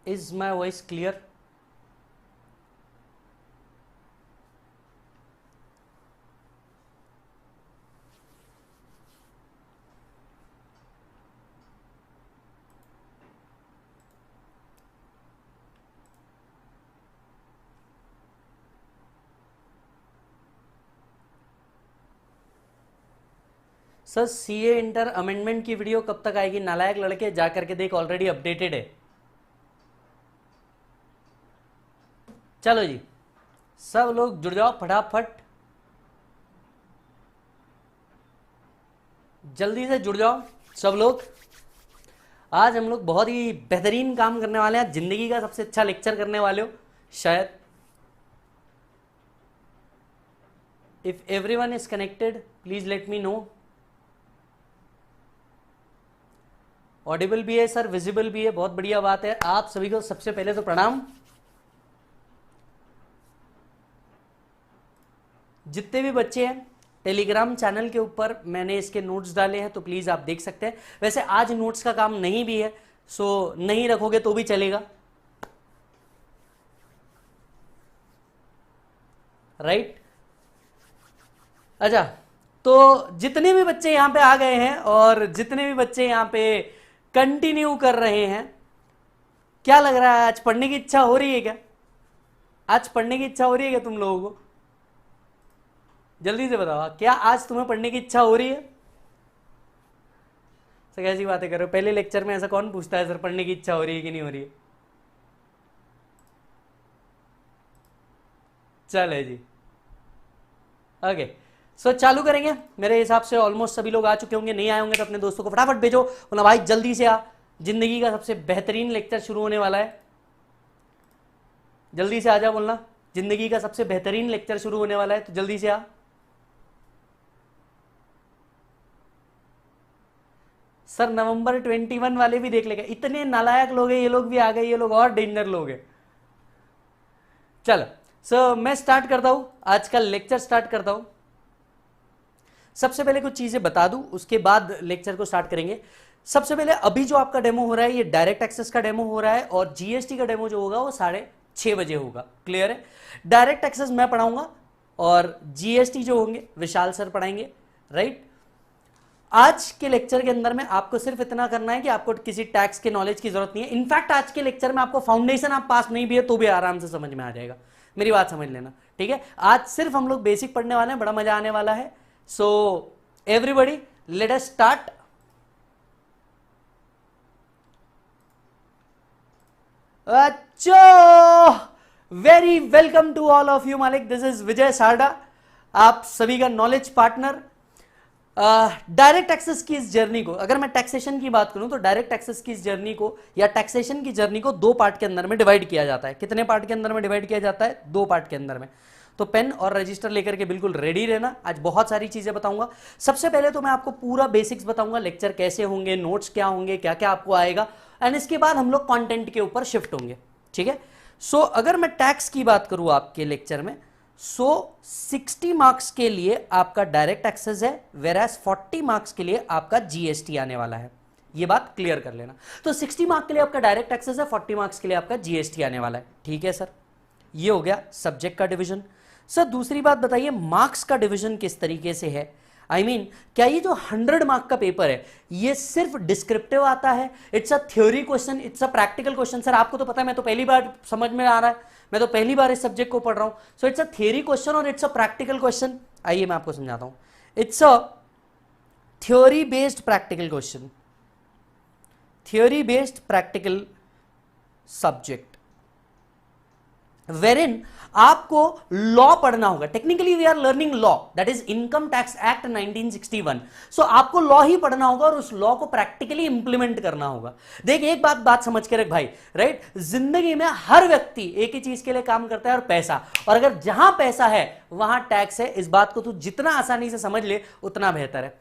Is my voice clear? Sir CA inter amendment की video कब तक आएगी? नालायक लड़के जा करके देख, ऑलरेडी अपडेटेड है। चलो जी, सब लोग जुड़ जाओ फटाफट, जल्दी से जुड़ जाओ सब लोग। आज हम लोग बहुत ही बेहतरीन काम करने वाले हैं, जिंदगी का सबसे अच्छा लेक्चर करने वाले हो शायद। If everyone is connected please let me know. Audible भी है सर, विजिबल भी है, बहुत बढ़िया बात है। आप सभी को सबसे पहले तो प्रणाम। जितने भी बच्चे हैं टेलीग्राम चैनल के ऊपर मैंने इसके नोट्स डाले हैं, तो प्लीज आप देख सकते हैं। वैसे आज नोट्स का काम नहीं भी है, सो नहीं रखोगे तो भी चलेगा, राइट? अच्छा, तो जितने भी बच्चे यहां पे आ गए हैं और जितने भी बच्चे यहां पे कंटिन्यू कर रहे हैं, क्या लग रहा है, आज पढ़ने की इच्छा हो रही है क्या? आज पढ़ने की इच्छा हो रही है क्या तुम लोगों को? जल्दी से बताओ, क्या आज तुम्हें पढ़ने की इच्छा हो रही है? सर कैसी बातें कर रहे हो? पहले लेक्चर में ऐसा कौन पूछता है सर पढ़ने की इच्छा हो रही है कि नहीं हो रही है? चले जी, ओके। सो चालू करेंगे। मेरे हिसाब से ऑलमोस्ट सभी लोग आ चुके होंगे, नहीं आए होंगे तो अपने दोस्तों को फटाफट भेजो, बोला भाई जल्दी से आ, जिंदगी का सबसे बेहतरीन लेक्चर शुरू होने वाला है। जल्दी से आ जा, बोलना जिंदगी का सबसे बेहतरीन लेक्चर शुरू होने वाला है, तो जल्दी से आ। सर नवंबर 21 वाले भी देख लेगा। इतने नालायक लोग हैं ये लोग, भी आ गए ये लोग, और डेंजर लोग हैं। चलो सो मैं स्टार्ट करता हूं, आज का लेक्चर स्टार्ट करता हूं। सबसे पहले कुछ चीजें बता दूं, उसके बाद लेक्चर को स्टार्ट करेंगे। सबसे पहले अभी जो आपका डेमो हो रहा है ये डायरेक्ट एक्सेस का डेमो हो रहा है, और जीएसटी का डेमो जो होगा वो 6:30 बजे होगा। क्लियर है? डायरेक्ट एक्सेस मैं पढ़ाऊंगा और जीएसटी जो होंगे विशाल सर पढ़ाएंगे, राइट? आज के लेक्चर के अंदर में आपको सिर्फ इतना करना है कि आपको किसी टैक्स के नॉलेज की जरूरत नहीं है। इनफैक्ट आज के लेक्चर में आपको फाउंडेशन आप पास नहीं भी है तो भी आराम से समझ में आ जाएगा, मेरी बात समझ लेना, ठीक है? आज सिर्फ हम लोग बेसिक पढ़ने वाले हैं, बड़ा मजा आने वाला है। So everybody let us start. अच्छा, very welcome to all of you मालिक, दिस इज विजय सारडा, आप सभी का नॉलेज पार्टनर। डायरेक्ट एक्सेस की इस जर्नी को, अगर मैं टैक्सेशन की बात करूं तो डायरेक्ट एक्सेस की इस जर्नी को या टैक्सेशन की जर्नी को 2 पार्ट के अंदर में डिवाइड किया जाता है। कितने पार्ट के अंदर में डिवाइड किया जाता है? 2 पार्ट के अंदर में। तो पेन और रजिस्टर लेकर के बिल्कुल रेडी रहना, आज बहुत सारी चीजें बताऊंगा। सबसे पहले तो मैं आपको पूरा बेसिक्स बताऊंगा, लेक्चर कैसे होंगे, नोट्स क्या होंगे, क्या क्या आपको आएगा, एंड इसके बाद हम लोग कंटेंट के ऊपर शिफ्ट होंगे, ठीक है? सो अगर मैं टैक्स की बात करूं आपके लेक्चर में, 60 मार्क्स के लिए आपका डायरेक्ट एक्सेस है, वेराज 40 मार्क्स के लिए आपका जीएसटी आने वाला है। ये बात क्लियर कर लेना। तो 60 मार्क्स के लिए आपका डायरेक्ट एक्सेस है, 40 मार्क्स के लिए आपका जीएसटी आने वाला है, ठीक है सर? ये हो गया सब्जेक्ट का डिवीजन। सर दूसरी बात बताइए, मार्क्स का डिवीजन किस तरीके से है? आई मीन क्या ये जो 100 मार्क का पेपर है ये सिर्फ डिस्क्रिप्टिव आता है? It's a theory question, it's a practical question? Sir आपको तो पता है, मैं तो पहली बार समझ में आ रहा है, मैं तो पहली बार इस सब्जेक्ट को पढ़ रहा हूं। So it's a theory question और इट्स अ प्रैक्टिकल क्वेश्चन। आइए मैं आपको समझाता हूं। It's a theory based practical question, theory based practical subject, wherein आपको लॉ पढ़ना होगा। Technically we are learning law, that is income tax act 1961। So आपको लॉ ही पढ़ना होगा और उस लॉ को प्रैक्टिकली इंप्लीमेंट करना होगा। देख एक बात समझ के रख भाई, राइट? जिंदगी में हर व्यक्ति एक ही चीज के लिए काम करता है, और पैसा, और अगर जहां पैसा है वहां टैक्स है। इस बात को तू जितना आसानी से समझ ले उतना बेहतर है।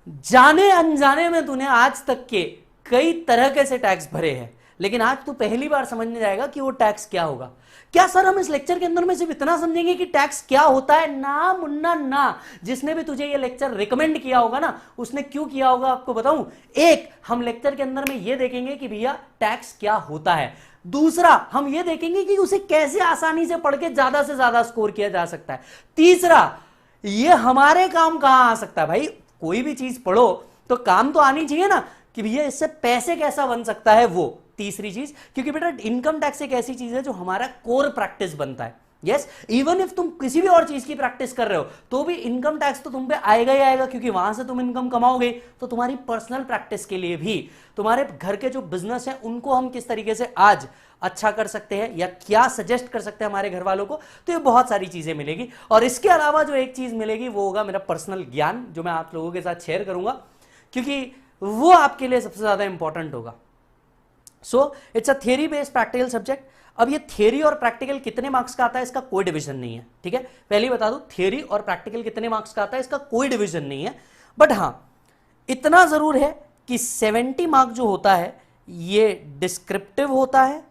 जाने अनजाने में तूने आज तक के कई तरह के से टैक्स भरे हैं, लेकिन आज तू पहली बार समझने जाएगा कि वो टैक्स क्या होगा। क्या सर हम इस लेक्चर के अंदर में सिर्फ इतना समझेंगे कि टैक्स क्या होता है? ना मुन्ना ना। जिसने भी तुझे ये लेक्चर रिकमेंड किया होगा ना, उसने क्यों किया होगा आपको बताऊं। एक, हम लेक्चर के अंदर में ये देखेंगे कि भैया टैक्स क्या होता है। दूसरा, हम ये देखेंगे कि उसे कैसे आसानी से पढ़ के ज्यादा से ज्यादा स्कोर किया जा सकता है। तीसरा, ये हमारे काम कहां आ सकता है भाई। कोई भी चीज पढ़ो तो काम तो आनी चाहिए ना कि भैया इससे पैसे कैसा बन सकता है। वो तीसरी चीज, क्योंकि बेटा इनकम टैक्स एक ऐसी चीज है जो हमारा कोर प्रैक्टिस बनता है। यस, इवन इफ तुम किसी भी और चीज की प्रैक्टिस कर रहे हो तो भी इनकम टैक्स तो तुम पे आएगा ही आएगा, क्योंकि वहां से तुम इनकम कमाओगे। तो तुम्हारी पर्सनल प्रैक्टिस के लिए भी, तुम्हारे घर के जो बिजनेस है उनको हम किस तरीके से आज अच्छा कर सकते हैं या क्या सजेस्ट कर सकते हैं हमारे घर वालों को, तो ये बहुत सारी चीजें मिलेगी। और इसके अलावा जो एक चीज मिलेगी वो होगा मेरा पर्सनल ज्ञान, जो मैं आप लोगों के साथ शेयर करूंगा, क्योंकि वो आपके लिए सबसे ज्यादा इंपॉर्टेंट होगा। सो it's a theory based practical subject. अब ये थियरी और प्रैक्टिकल कितने मार्क्स का आता है इसका कोई डिवीजन नहीं है, ठीक है। पहले बता दूं, थियरी और प्रैक्टिकल कितने मार्क्स का आता है इसका कोई डिवीजन नहीं है। बट हां, इतना जरूर है कि 70 मार्क जो होता है ये डिस्क्रिप्टिव होता है,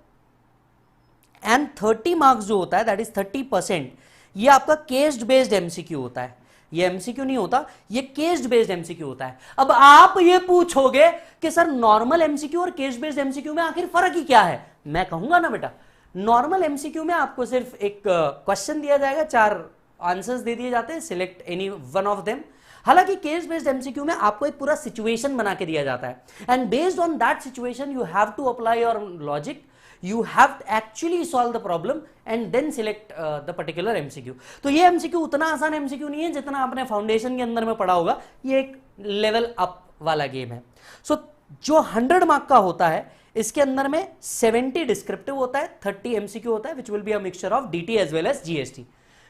एंड 30 मार्क्स जो होता है दैट इज 30%, ये आपका केस बेस्ड एमसीक्यू होता है। ये एमसीक्यू नहीं होता, ये केस बेस्ड एमसीक्यू होता है। अब आप ये पूछोगे कि सर नॉर्मल एमसीक्यू और केस बेस्ड एमसीक्यू में आखिर फर्क ही क्या है। मैं कहूंगा ना बेटा, नॉर्मल एमसीक्यू में आपको सिर्फ एक क्वेश्चन दिया जाएगा, 4 आंसर्स दे दिए जाते हैं, select any one of them. हालांकि केस बेस्ड एमसीक्यू में आपको एक पूरा सिचुएशन बना के दिया जाता है, and based on that situation you have to apply your logic, you have to actually solve the problem and then select the particular MCQ। तो ये MCQ उतना आसान MCQ नहीं है जितना आपने फाउंडेशन के अंदर में पढ़ा होगा, ये एक लेवल अप वाला गेम है। सो जो 100 मार्क का होता है इसके अंदर में 70 डिस्क्रिप्टिव होता है, 30 MCQ होता है, which will be a mixture of DT as well as GST,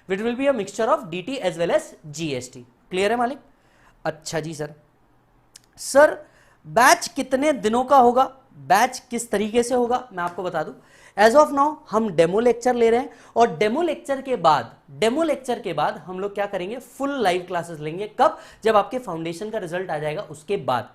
which will be a mixture of DT as well as GST। Clear है मालिक? अच्छा जी सर बैच कितने दिनों का होगा, बैच किस तरीके से होगा, मैं आपको बता दूं। एज ऑफ नाउ हम डेमो लेक्चर ले रहे हैं, और डेमो लेक्चर के बाद हम लोग क्या करेंगे, फुल लाइव क्लासेस लेंगे। कब? जब आपके फाउंडेशन का रिजल्ट आ जाएगा उसके बाद,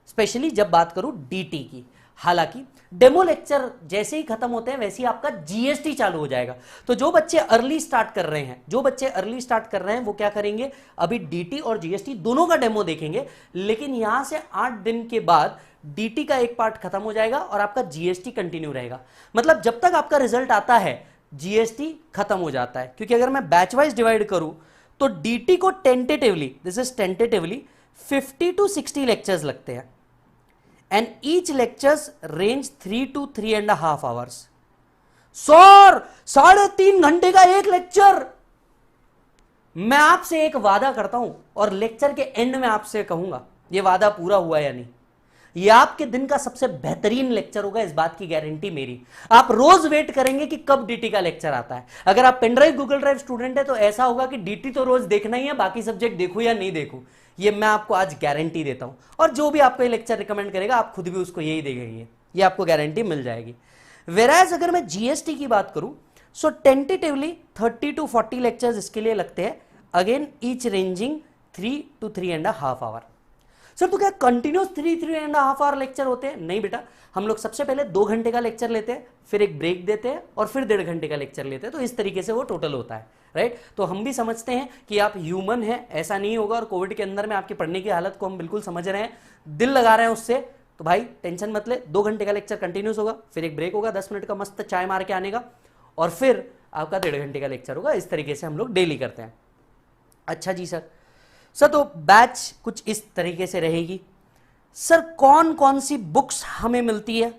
स्पेशली जब बात करूं डीटी की। हालांकि डेमो लेक्चर जैसे ही खत्म होते हैं वैसे ही आपका जीएसटी चालू हो जाएगा। तो जो बच्चे अर्ली स्टार्ट कर रहे हैं वो क्या करेंगे, अभी डीटी और जीएसटी दोनों का डेमो देखेंगे, लेकिन यहां से 8 दिन के बाद डीटी का एक पार्ट खत्म हो जाएगा और आपका जीएसटी कंटिन्यू रहेगा। मतलब जब तक आपका रिजल्ट आता है जीएसटी खत्म हो जाता है, क्योंकि अगर मैं बैच वाइज डिवाइड करूं तो डीटी को टेंटेटिवली 50 to 60 लेक्चर्स लगते हैं, and each lectures range 3 to 3.5 hours। Sir 3.5 घंटे का एक लेक्चर। मैं आपसे एक वादा करता हूं और लेक्चर के एंड में आपसे कहूंगा यह वादा पूरा हुआ या नहीं। यह आपके दिन का सबसे बेहतरीन लेक्चर होगा, इस बात की गारंटी मेरी। आप रोज वेट करेंगे कि कब डीटी का लेक्चर आता है। अगर आप pen drive Google drive student है तो ऐसा होगा कि डीटी तो रोज देखना ही है, बाकी सब्जेक्ट देखूं या नहीं देखूं, ये मैं आपको आज गारंटी देता हूं। और जो भी आपको ये लेक्चर रिकमेंड करेगा आप खुद भी उसको यही देंगे, ये आपको गारंटी मिल जाएगी। वेराज अगर मैं जीएसटी की बात करूं सो टेंटेटिवली 30 to 40 लेक्चर्स इसके लिए लगते हैं, again each ranging 3 to 3.5 hour। Sir तो क्या कंटिन्यूस 3.5 hour लेक्चर होते हैं? नहीं बेटा, हम लोग सबसे पहले 2 घंटे का लेक्चर लेते हैं, फिर एक ब्रेक देते हैं और फिर 1.5 घंटे का लेक्चर लेते हैं। तो इस तरीके से वो टोटल होता है, राइट। तो हम भी समझते हैं कि आप ह्यूमन हैं, ऐसा नहीं होगा, और कोविड के अंदर में आपकी पढ़ने की हालत को हम बिल्कुल समझ रहे हैं, दिल लगा रहे हैं उससे। तो भाई टेंशन मत ले, 2 घंटे का लेक्चर कंटिन्यूस होगा, फिर एक ब्रेक होगा 10 मिनट का मस्त चाय मार के आने का, और फिर आपका 1.5 घंटे का लेक्चर होगा। इस तरीके से हम लोग डेली करते हैं। अच्छा जी सर तो बैच कुछ इस तरीके से रहेगी। सर कौन कौन सी बुक्स हमें मिलती है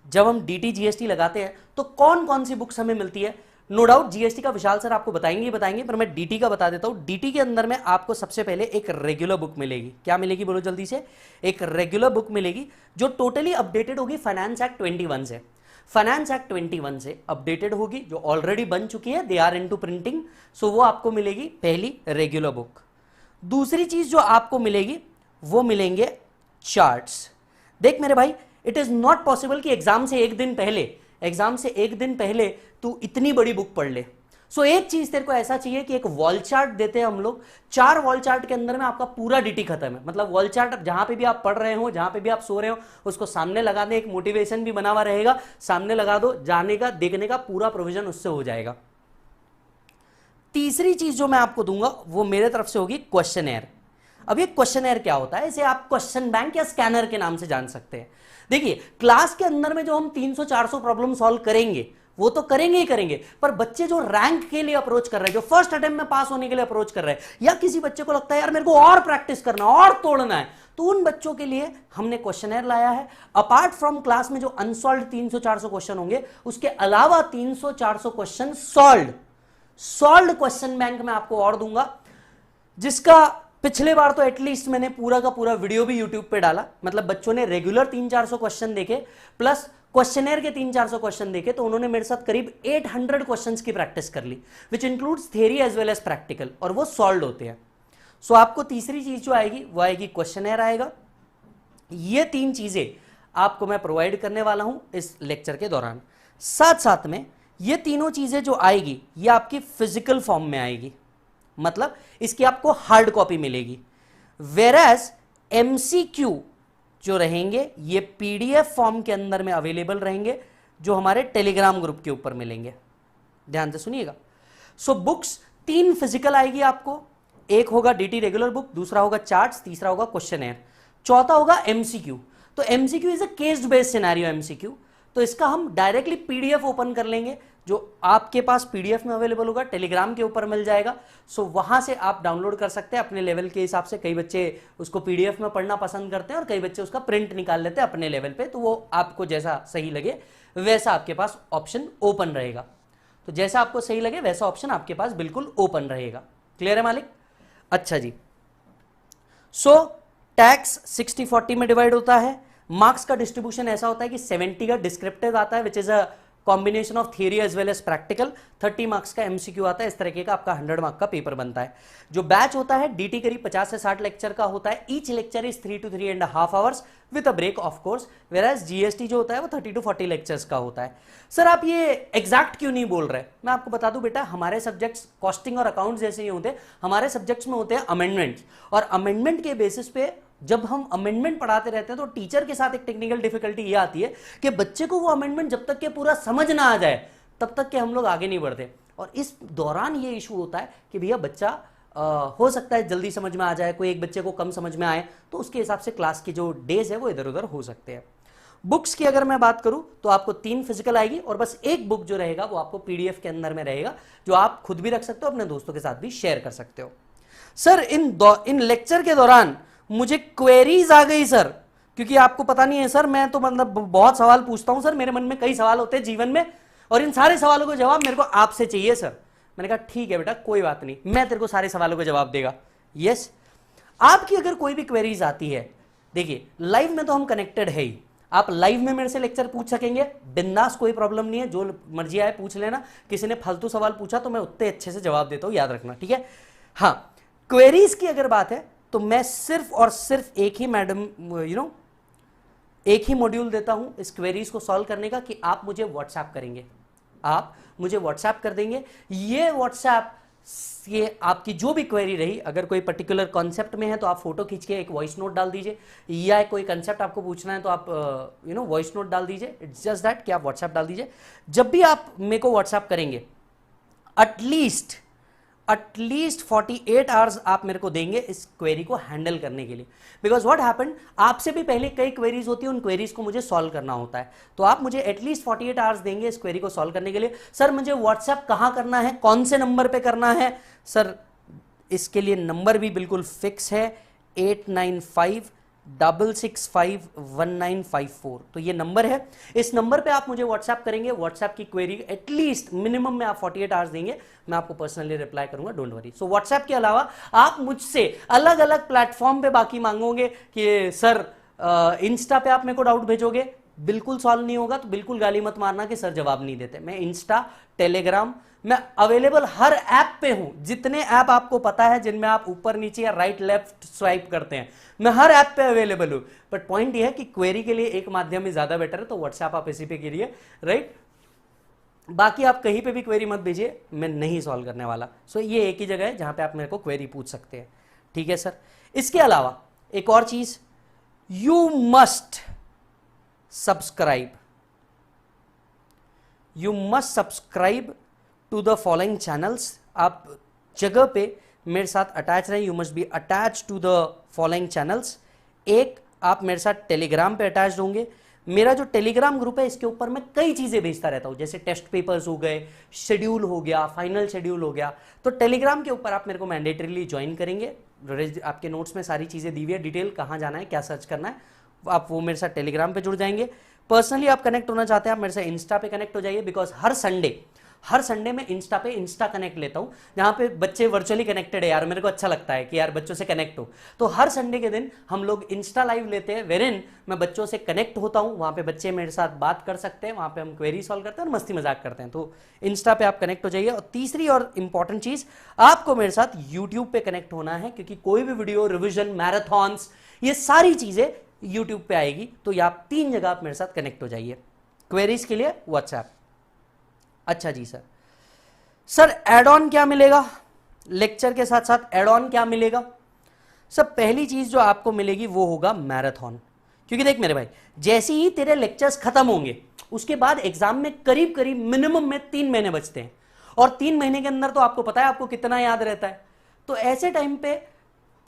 जब हम डीटी जीएसटी लगाते हैं, तो कौन कौन सी बुक्स हमें मिलती है? नो डाउट जीएसटी का विशाल सर आपको बताएंगे, पर मैं डीटी का बता देता हूं। डीटी के अंदर में आपको सबसे पहले एक रेगुलर बुक मिलेगी। क्या मिलेगी बोलो जल्दी से? एक रेगुलर बुक मिलेगी जो टोटली अपडेटेड होगी फाइनेंस एक्ट 21 से। फाइनेंस एक्ट 21 से अपडेटेड होगी, जो ऑलरेडी बन चुकी है, दे आर इनटू प्रिंटिंग। सो वो आपको मिलेगी पहली रेगुलर बुक। दूसरी चीज जो आपको मिलेगी वो मिलेंगे चार्ट्स। देख मेरे भाई, इट इज नॉट पॉसिबल कि एग्जाम से एक दिन पहले तू इतनी बड़ी बुक पढ़ ले। सो एक चीज तेरे को ऐसा चाहिए कि एक वॉल चार्ट देते हैं हम लोग, 4 वॉल चार्ट के अंदर में आपका पूरा डीटी खत्म है। मतलब वॉल चार्ट जहां पे भी आप पढ़ रहे हो, जहां पे भी आप सो रहे हो, उसको सामने लगा दे, एक मोटिवेशन भी बना हुआ रहेगा, सामने लगा दो, जाने का देखने का पूरा प्रोविजन उससे हो जाएगा। तीसरी चीज जो मैं आपको दूंगा वो मेरे तरफ से होगी क्वेश्चनएयर। अब ये क्वेश्चनएयर क्या होता है, इसे आप क्वेश्चन बैंक या स्कैनर के नाम से जान सकते हैं। देखिए क्लास के अंदर में जो हम 300-400 प्रॉब्लम सॉल्व करेंगे वो तो करेंगे ही करेंगे, पर बच्चे जो रैंक के लिए अप्रोच कर रहे हैं, जो फर्स्ट अटेम्प्ट में पास होने के लिए अप्रोच कर रहे हैं, या किसी बच्चे को लगता है यार मेरे को और प्रैक्टिस करना और तोड़ना है, तो उन बच्चों के लिए हमने क्वेश्चनएयर लाया है। अपार्ट फ्रॉम क्लास में जो अनसॉल्व 300-400 क्वेश्चन होंगे, उसके अलावा 300-400 क्वेश्चन सॉल्व क्वेश्चन बैंक में आपको और दूंगा, जिसका पिछले बार तो एटलीस्ट मैंने पूरा का पूरा वीडियो भी यूट्यूब पे डाला। मतलब बच्चों ने रेगुलर 300-400 क्वेश्चन देखे प्लस क्वेश्चनएयर के 300-400 क्वेश्चन देखे, तो उन्होंने मेरे साथ करीब 800 क्वेश्चंस की प्रैक्टिस कर ली, which includes theory as well as practical, और वो सॉल्व होते हैं। सो आपको तीसरी चीज जो आएगी वो आएगी क्वेश्चनएयर आएगा। ये 3 चीजें आपको मैं प्रोवाइड करने वाला हूं इस लेक्चर के दौरान। साथ साथ में ये तीनों चीजें जो आएगी ये आपकी फिजिकल फॉर्म में आएगी, मतलब इसकी आपको हार्ड कॉपी मिलेगी। वेरएज एमसीक्यू जो रहेंगे ये पीडीएफ फॉर्म के अंदर में अवेलेबल रहेंगे, जो हमारे टेलीग्राम ग्रुप के ऊपर मिलेंगे। ध्यान से सुनिएगा। सो बुक्स 3 फिजिकल आएगी आपको, एक होगा डीटी रेगुलर बुक, दूसरा होगा चार्ट्स, तीसरा होगा क्वेश्चनएयर, चौथा होगा एमसीक्यू। तो MCQ is a case based scenario MCQ, तो इसका हम डायरेक्टली पीडीएफ ओपन कर लेंगे, जो आपके पास पीडीएफ में अवेलेबल होगा, टेलीग्राम के ऊपर मिल जाएगा। सो वहां से आप डाउनलोड कर सकते हैं अपने लेवल के हिसाब से। कई बच्चे उसको पीडीएफ में पढ़ना पसंद करते हैं और कई बच्चे उसका प्रिंट निकाल लेते हैं अपने लेवल पे, तो वो आपको जैसा सही लगे वैसा आपके पास ऑप्शन ओपन रहेगा। तो जैसा आपको सही लगे वैसा ऑप्शन आपके पास बिल्कुल ओपन रहेगा। क्लियर है मालिक? अच्छा जी। सो टैक्स 60-40 में डिवाइड होता है। मार्क्स का डिस्ट्रीब्यूशन ऐसा होता है कि 70 का डिस्क्रिप्टिव आता है, which is a combination of theory as well as practical, 30 marks का एमसीक्यू आता है। इस तरीके का आपका 100 मार्क का पेपर बनता है। जो बैच होता है डीटी करीब 50 से 60 लेक्चर का होता है। Each lecture is 3 to 3.5 hours with a break of course, whereas GST जो होता है वो 30 to 40 लेक्चर्स का होता है। सर आप ये एग्जैक्ट क्यों नहीं बोल रहे? मैं आपको बता दूं बेटा, हमारे सब्जेक्ट्स कॉस्टिंग और अकाउंट्स जैसे ही होते हैं, हमारे सब्जेक्ट्स में होते हैं अमेंडमेंट्स, और अमेंडमेंट के बेसिस पे जब हम अमेंडमेंट पढ़ाते रहते हैं तो टीचर के साथ एक टेक्निकल डिफिकल्टी ये आती है कि बच्चे को वो अमेंडमेंट जब तक के पूरा समझ ना आ जाए तब तक के हम लोग आगे नहीं बढ़ते। और इस दौरान ये इशू होता है कि भैया बच्चा हो सकता है जल्दी समझ में आ जाए, कोई एक बच्चे को कम समझ में आए, तो उसके हिसाब से क्लास के जो डेज है वो इधर उधर हो सकते हैं। बुक्स की अगर मैं बात करूं तो आपको 3 फिजिकल आएगी, और बस एक बुक जो रहेगा वो आपको पीडीएफ के अंदर में रहेगा, जो आप खुद भी रख सकते हो, अपने दोस्तों के साथ भी शेयर कर सकते हो। सर इन लेक्चर के दौरान मुझे क्वेरीज आ गई सर, क्योंकि आपको पता नहीं है सर, मैं तो मतलब बहुत सवाल पूछता हूं सर, मेरे मन में कई सवाल होते हैं जीवन में, और इन सारे सवालों का जवाब मेरे को आपसे चाहिए सर। मैंने कहा ठीक है बेटा कोई बात नहीं, मैं तेरे को सारे सवालों का जवाब देगा। यस, आपकी अगर कोई भी क्वेरीज आती है, देखिए लाइव में तो हम कनेक्टेड है ही, आप लाइव में मेरे से लेक्चर पूछ सकेंगे बिंदास, कोई प्रॉब्लम नहीं है, जो मर्जी आए पूछ लेना। किसी ने फालतू सवाल पूछा तो मैं उतने अच्छे से जवाब देता हूं, याद रखना, ठीक है। हाँ, क्वेरीज की अगर बात है तो मैं सिर्फ और सिर्फ एक ही मैडम एक ही मॉड्यूल देता हूं इस क्वेरीज को सॉल्व करने का, कि आप मुझे व्हाट्सएप करेंगे, आप मुझे व्हाट्सएप कर देंगे। ये व्हाट्सएप ये आपकी जो भी क्वेरी रही, अगर कोई पर्टिकुलर कॉन्सेप्ट में है तो आप फोटो खींच के एक वॉइस नोट डाल दीजिए, या कोई कंसेप्ट आपको पूछना है तो आप वॉइस नोट डाल दीजिए। इट्स जस्ट दैट कि आप व्हाट्सएप डाल दीजिए। जब भी आप मेरे को व्हाट्सएप करेंगे एटलीस्ट 48 आवर्स आप मेरे को देंगे इस क्वेरी को हैंडल करने के लिए, बिकॉज व्हाट हैपेंड, आपसे भी पहले कई क्वेरीज होती है, उन क्वेरीज को मुझे सॉल्व करना होता है, तो आप मुझे एटलीस्ट 48 आवर्स देंगे इस क्वेरी को सॉल्व करने के लिए। सर मुझे व्हाट्सएप कहां करना है, कौन से नंबर पे करना है? सर इसके लिए नंबर भी बिल्कुल फिक्स है, 8956651954, तो ये नंबर है। इस नंबर पे आप मुझे व्हाट्सएप करेंगे, व्हाट्सएप की क्वेरी एटलीस्ट मिनिमम में आप 48 आवर्स देंगे, मैं आपको पर्सनली रिप्लाई करूंगा, डोंट वरी। सो व्हाट्सएप के अलावा आप मुझसे अलग अलग प्लेटफॉर्म पे बाकी मांगोगे कि सर इंस्टा पे आप मेरे को डाउट भेजोगे, बिल्कुल सॉल्व नहीं होगा, तो बिल्कुल गाली मत मारना कि सर जवाब नहीं देते। मैं इंस्टा, टेलीग्राम, मैं अवेलेबल हर ऐप पे हूं, जितने ऐप आपको पता है जिनमें आप ऊपर नीचे या राइट लेफ्ट स्वाइप करते हैं, मैं हर ऐप पे अवेलेबल हूं। बट पॉइंट ये है कि क्वेरी के लिए एक माध्यम ही ज्यादा बेटर है, तो व्हाट्सएप आप इसी पे कीजिए, राइट। बाकी आप कहीं पे भी क्वेरी मत भेजिए, मैं नहीं सॉल्व करने वाला। सो ये एक ही जगह है जहां पे आप मेरे को क्वेरी पूछ सकते हैं, ठीक है सर। इसके अलावा एक और चीज, you must subscribe, you must subscribe to the following channels. आप जगह पे मेरे साथ अटैच रहें, you must be attach to the following channels. एक, आप मेरे साथ टेलीग्राम पे अटैच होंगे। मेरा जो टेलीग्राम ग्रुप है इसके ऊपर मैं कई चीजें भेजता रहता हूं, जैसे टेस्ट पेपर्स हो गए, शेड्यूल हो गया, फाइनल शेड्यूल हो गया। तो टेलीग्राम के ऊपर आप मेरे को मैंडेटरीली ज्वाइन करेंगे। आपके नोट्स में सारी चीजें दी हुई है, डिटेल कहाँ जाना है, क्या सर्च करना है, आप वो मेरे साथ टेलीग्राम पे जुड़ जाएंगे। पर्सनली आप कनेक्ट होना चाहते हैं, आप मेरे से इंस्टा पे कनेक्ट हो जाइए, बिकॉज हर संडे मैं इंस्टा पे इंस्टा कनेक्ट लेता हूं, जहां पे बच्चे वर्चुअली कनेक्टेड है यार, मेरे को अच्छा लगता है कि यार बच्चों से कनेक्ट हो। तो हर संडे के दिन हम लोग इंस्टा लाइव लेते हैं, वेरिन मैं बच्चों से कनेक्ट होता हूं, वहां पे बच्चे मेरे साथ बात कर सकते हैं, वहां पे हम क्वेरी सॉल्व करते हैं और मस्ती मजाक करते हैं। तो इंस्टा पे आप कनेक्ट हो जाइए। और तीसरी और इंपॉर्टेंट चीज, आपको मेरे साथ यूट्यूब पे कनेक्ट होना है, क्योंकि कोई भी वीडियो, रिविजन, मैराथॉन्स, ये सारी चीजें यूट्यूब पे आएगी। तो ये आप 3 जगह आप मेरे साथ कनेक्ट हो जाइए। क्वेरीज के लिए व्हाट्सएप। अच्छा जी सर एड ऑन क्या मिलेगा, लेक्चर के साथ साथ एड ऑन क्या मिलेगा? सर पहली चीज जो आपको मिलेगी वो होगा मैराथन। क्योंकि देख मेरे भाई, जैसे ही तेरे लेक्चर्स खत्म होंगे उसके बाद एग्जाम में करीब करीब मिनिमम में 3 महीने बचते हैं, और 3 महीने के अंदर तो आपको पता है आपको कितना याद रहता है। तो ऐसे टाइम पे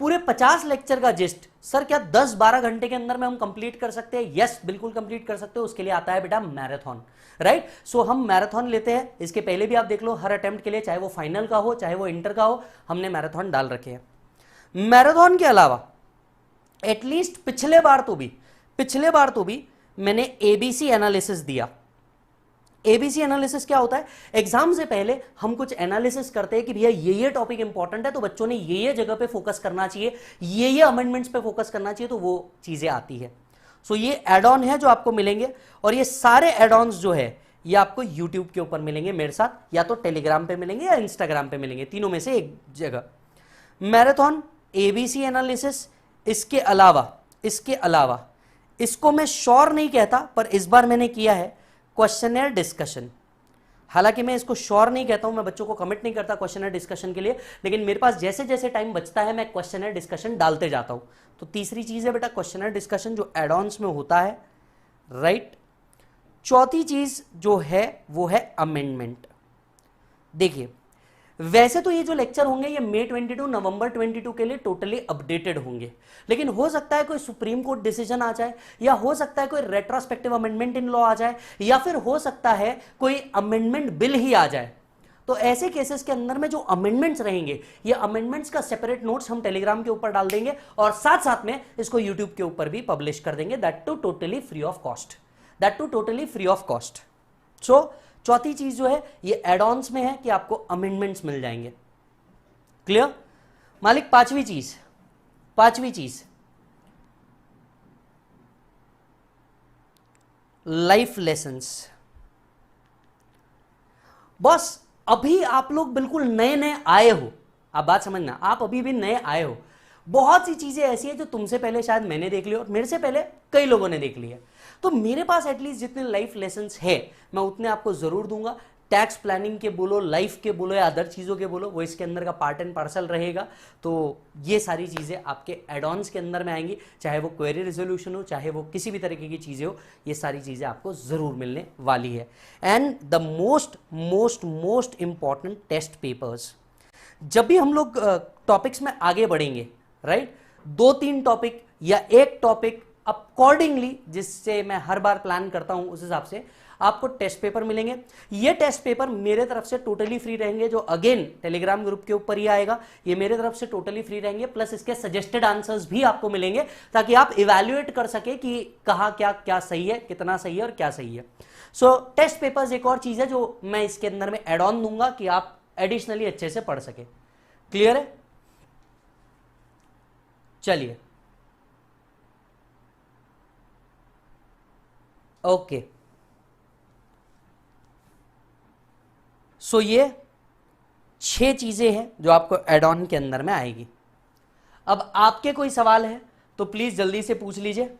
पूरे 50 लेक्चर का जिस्ट सर क्या 10-12 घंटे के अंदर में हम कंप्लीट कर सकते हैं? यस, बिल्कुल कंप्लीट कर सकते हो। उसके लिए आता है बेटा मैराथन, राइट। सो हम मैराथन लेते हैं। इसके पहले भी आप देख लो, हर अटेम्प्ट के लिए, चाहे वो फाइनल का हो चाहे वो इंटर का हो, हमने मैराथन डाल रखे हैं। मैराथन के अलावा एटलीस्ट पिछले बार तो भी मैंने एबीसी एनालिसिस दिया। एबीसी एनालिसिस क्या होता है? एग्जाम से पहले हम कुछ एनालिसिस करते हैं कि भैया ये टॉपिक इंपॉर्टेंट है, तो बच्चों ने ये जगह पे फोकस करना चाहिए, ये अमेंडमेंट्स पे फोकस करना चाहिए, तो वो चीजें आती है। सो ये एड ऑन है जो आपको मिलेंगे, और ये सारे एड ऑन्स जो है ये आपको यूट्यूब के ऊपर मिलेंगे मेरे साथ, या तो टेलीग्राम पे मिलेंगे या इंस्टाग्राम पे मिलेंगे, तीनों में से एक जगह। मैराथन, एबीसी एनालिसिस, इसके अलावा इसको मैं श्योर नहीं कहता, पर इस बार मैंने किया है क्वेश्चनर डिस्कशन। हालांकि मैं इसको श्योर नहीं कहता हूं, मैं बच्चों को कमिट नहीं करता क्वेश्चनर डिस्कशन के लिए, लेकिन मेरे पास जैसे जैसे टाइम बचता है मैं क्वेश्चनर डिस्कशन डालते जाता हूं। तो तीसरी चीज है बेटा क्वेश्चनर डिस्कशन जो एड ऑन्स में होता है, राइट। चौथी चीज जो है वो है अमेंडमेंट। देखिए वैसे तो ये जो लेक्चर होंगे ये मई 22 नवंबर 22 के लिए टोटली अपडेटेड होंगे, लेकिन हो सकता है कोई सुप्रीम कोर्ट डिसीजन आ जाए, या हो सकता है कोई रेट्रोस्पेक्टिव अमेंडमेंट इन लॉ आ जाए, या फिर हो सकता है कोई अमेंडमेंट बिल ही आ जाए। तो ऐसे केसेस के अंदर में जो अमेंडमेंट्स रहेंगे, ये अमेंडमेंट्स का सेपरेट नोट्स हम टेलीग्राम के ऊपर डाल देंगे, और साथ साथ में इसको यूट्यूब के ऊपर भी पब्लिश कर देंगे, that too totally free of cost. So चौथी चीज जो है ये एड ऑन्स में है कि आपको अमेंडमेंट्स मिल जाएंगे। क्लियर मालिक? पांचवी चीज लाइफ लेसन्स। बॉस अभी आप लोग बिल्कुल नए आए हो, आप बात समझना, आप अभी भी नए आए हो। बहुत सी चीजें ऐसी है जो तुमसे पहले शायद मैंने देख ली और मेरे से पहले कई लोगों ने देख ली है। तो मेरे पास एटलीस्ट जितने लाइफ लेसन्स है मैं उतने आपको जरूर दूंगा। टैक्स प्लानिंग के बोलो, लाइफ के बोलो, या अदर चीजों के बोलो, वो इसके अंदर का पार्ट एंड पार्सल रहेगा। तो ये सारी चीजें आपके एड ऑन्स के अंदर में आएंगी, चाहे वो क्वेरी रिजोल्यूशन हो, चाहे वो किसी भी तरीके की चीजें हो, ये सारी चीजें आपको जरूर मिलने वाली है। And the most important test papers. जब भी हम लोग टॉपिक्स में आगे बढ़ेंगे, राइट, 2-3 टॉपिक या एक टॉपिक अकॉर्डिंगली, जिससे मैं हर बार प्लान करता हूं उस हिसाब से आपको टेस्ट पेपर मिलेंगे। ये टेस्ट पेपर मेरे तरफ से टोटली फ्री रहेंगे, जो अगेन टेलीग्राम ग्रुप के ऊपर ही आएगा। ये मेरे तरफ से टोटली फ्री रहेंगे, प्लस इसके सजेस्टेड आंसर्स भी आपको मिलेंगे, ताकि आप इवैल्यूएट कर सके कि कहाँ क्या सही है, कितना सही है और क्या सही है। सो टेस्ट पेपर्स एक और चीज है जो मैं इसके अंदर में एड ऑन दूंगा कि आप एडिशनली अच्छे से पढ़ सके। क्लियर है? चलिए ओके। सो ये 6 चीजें हैं जो आपको एड ऑन के अंदर में आएगी। अब आपके कोई सवाल है तो प्लीज जल्दी से पूछ लीजिए।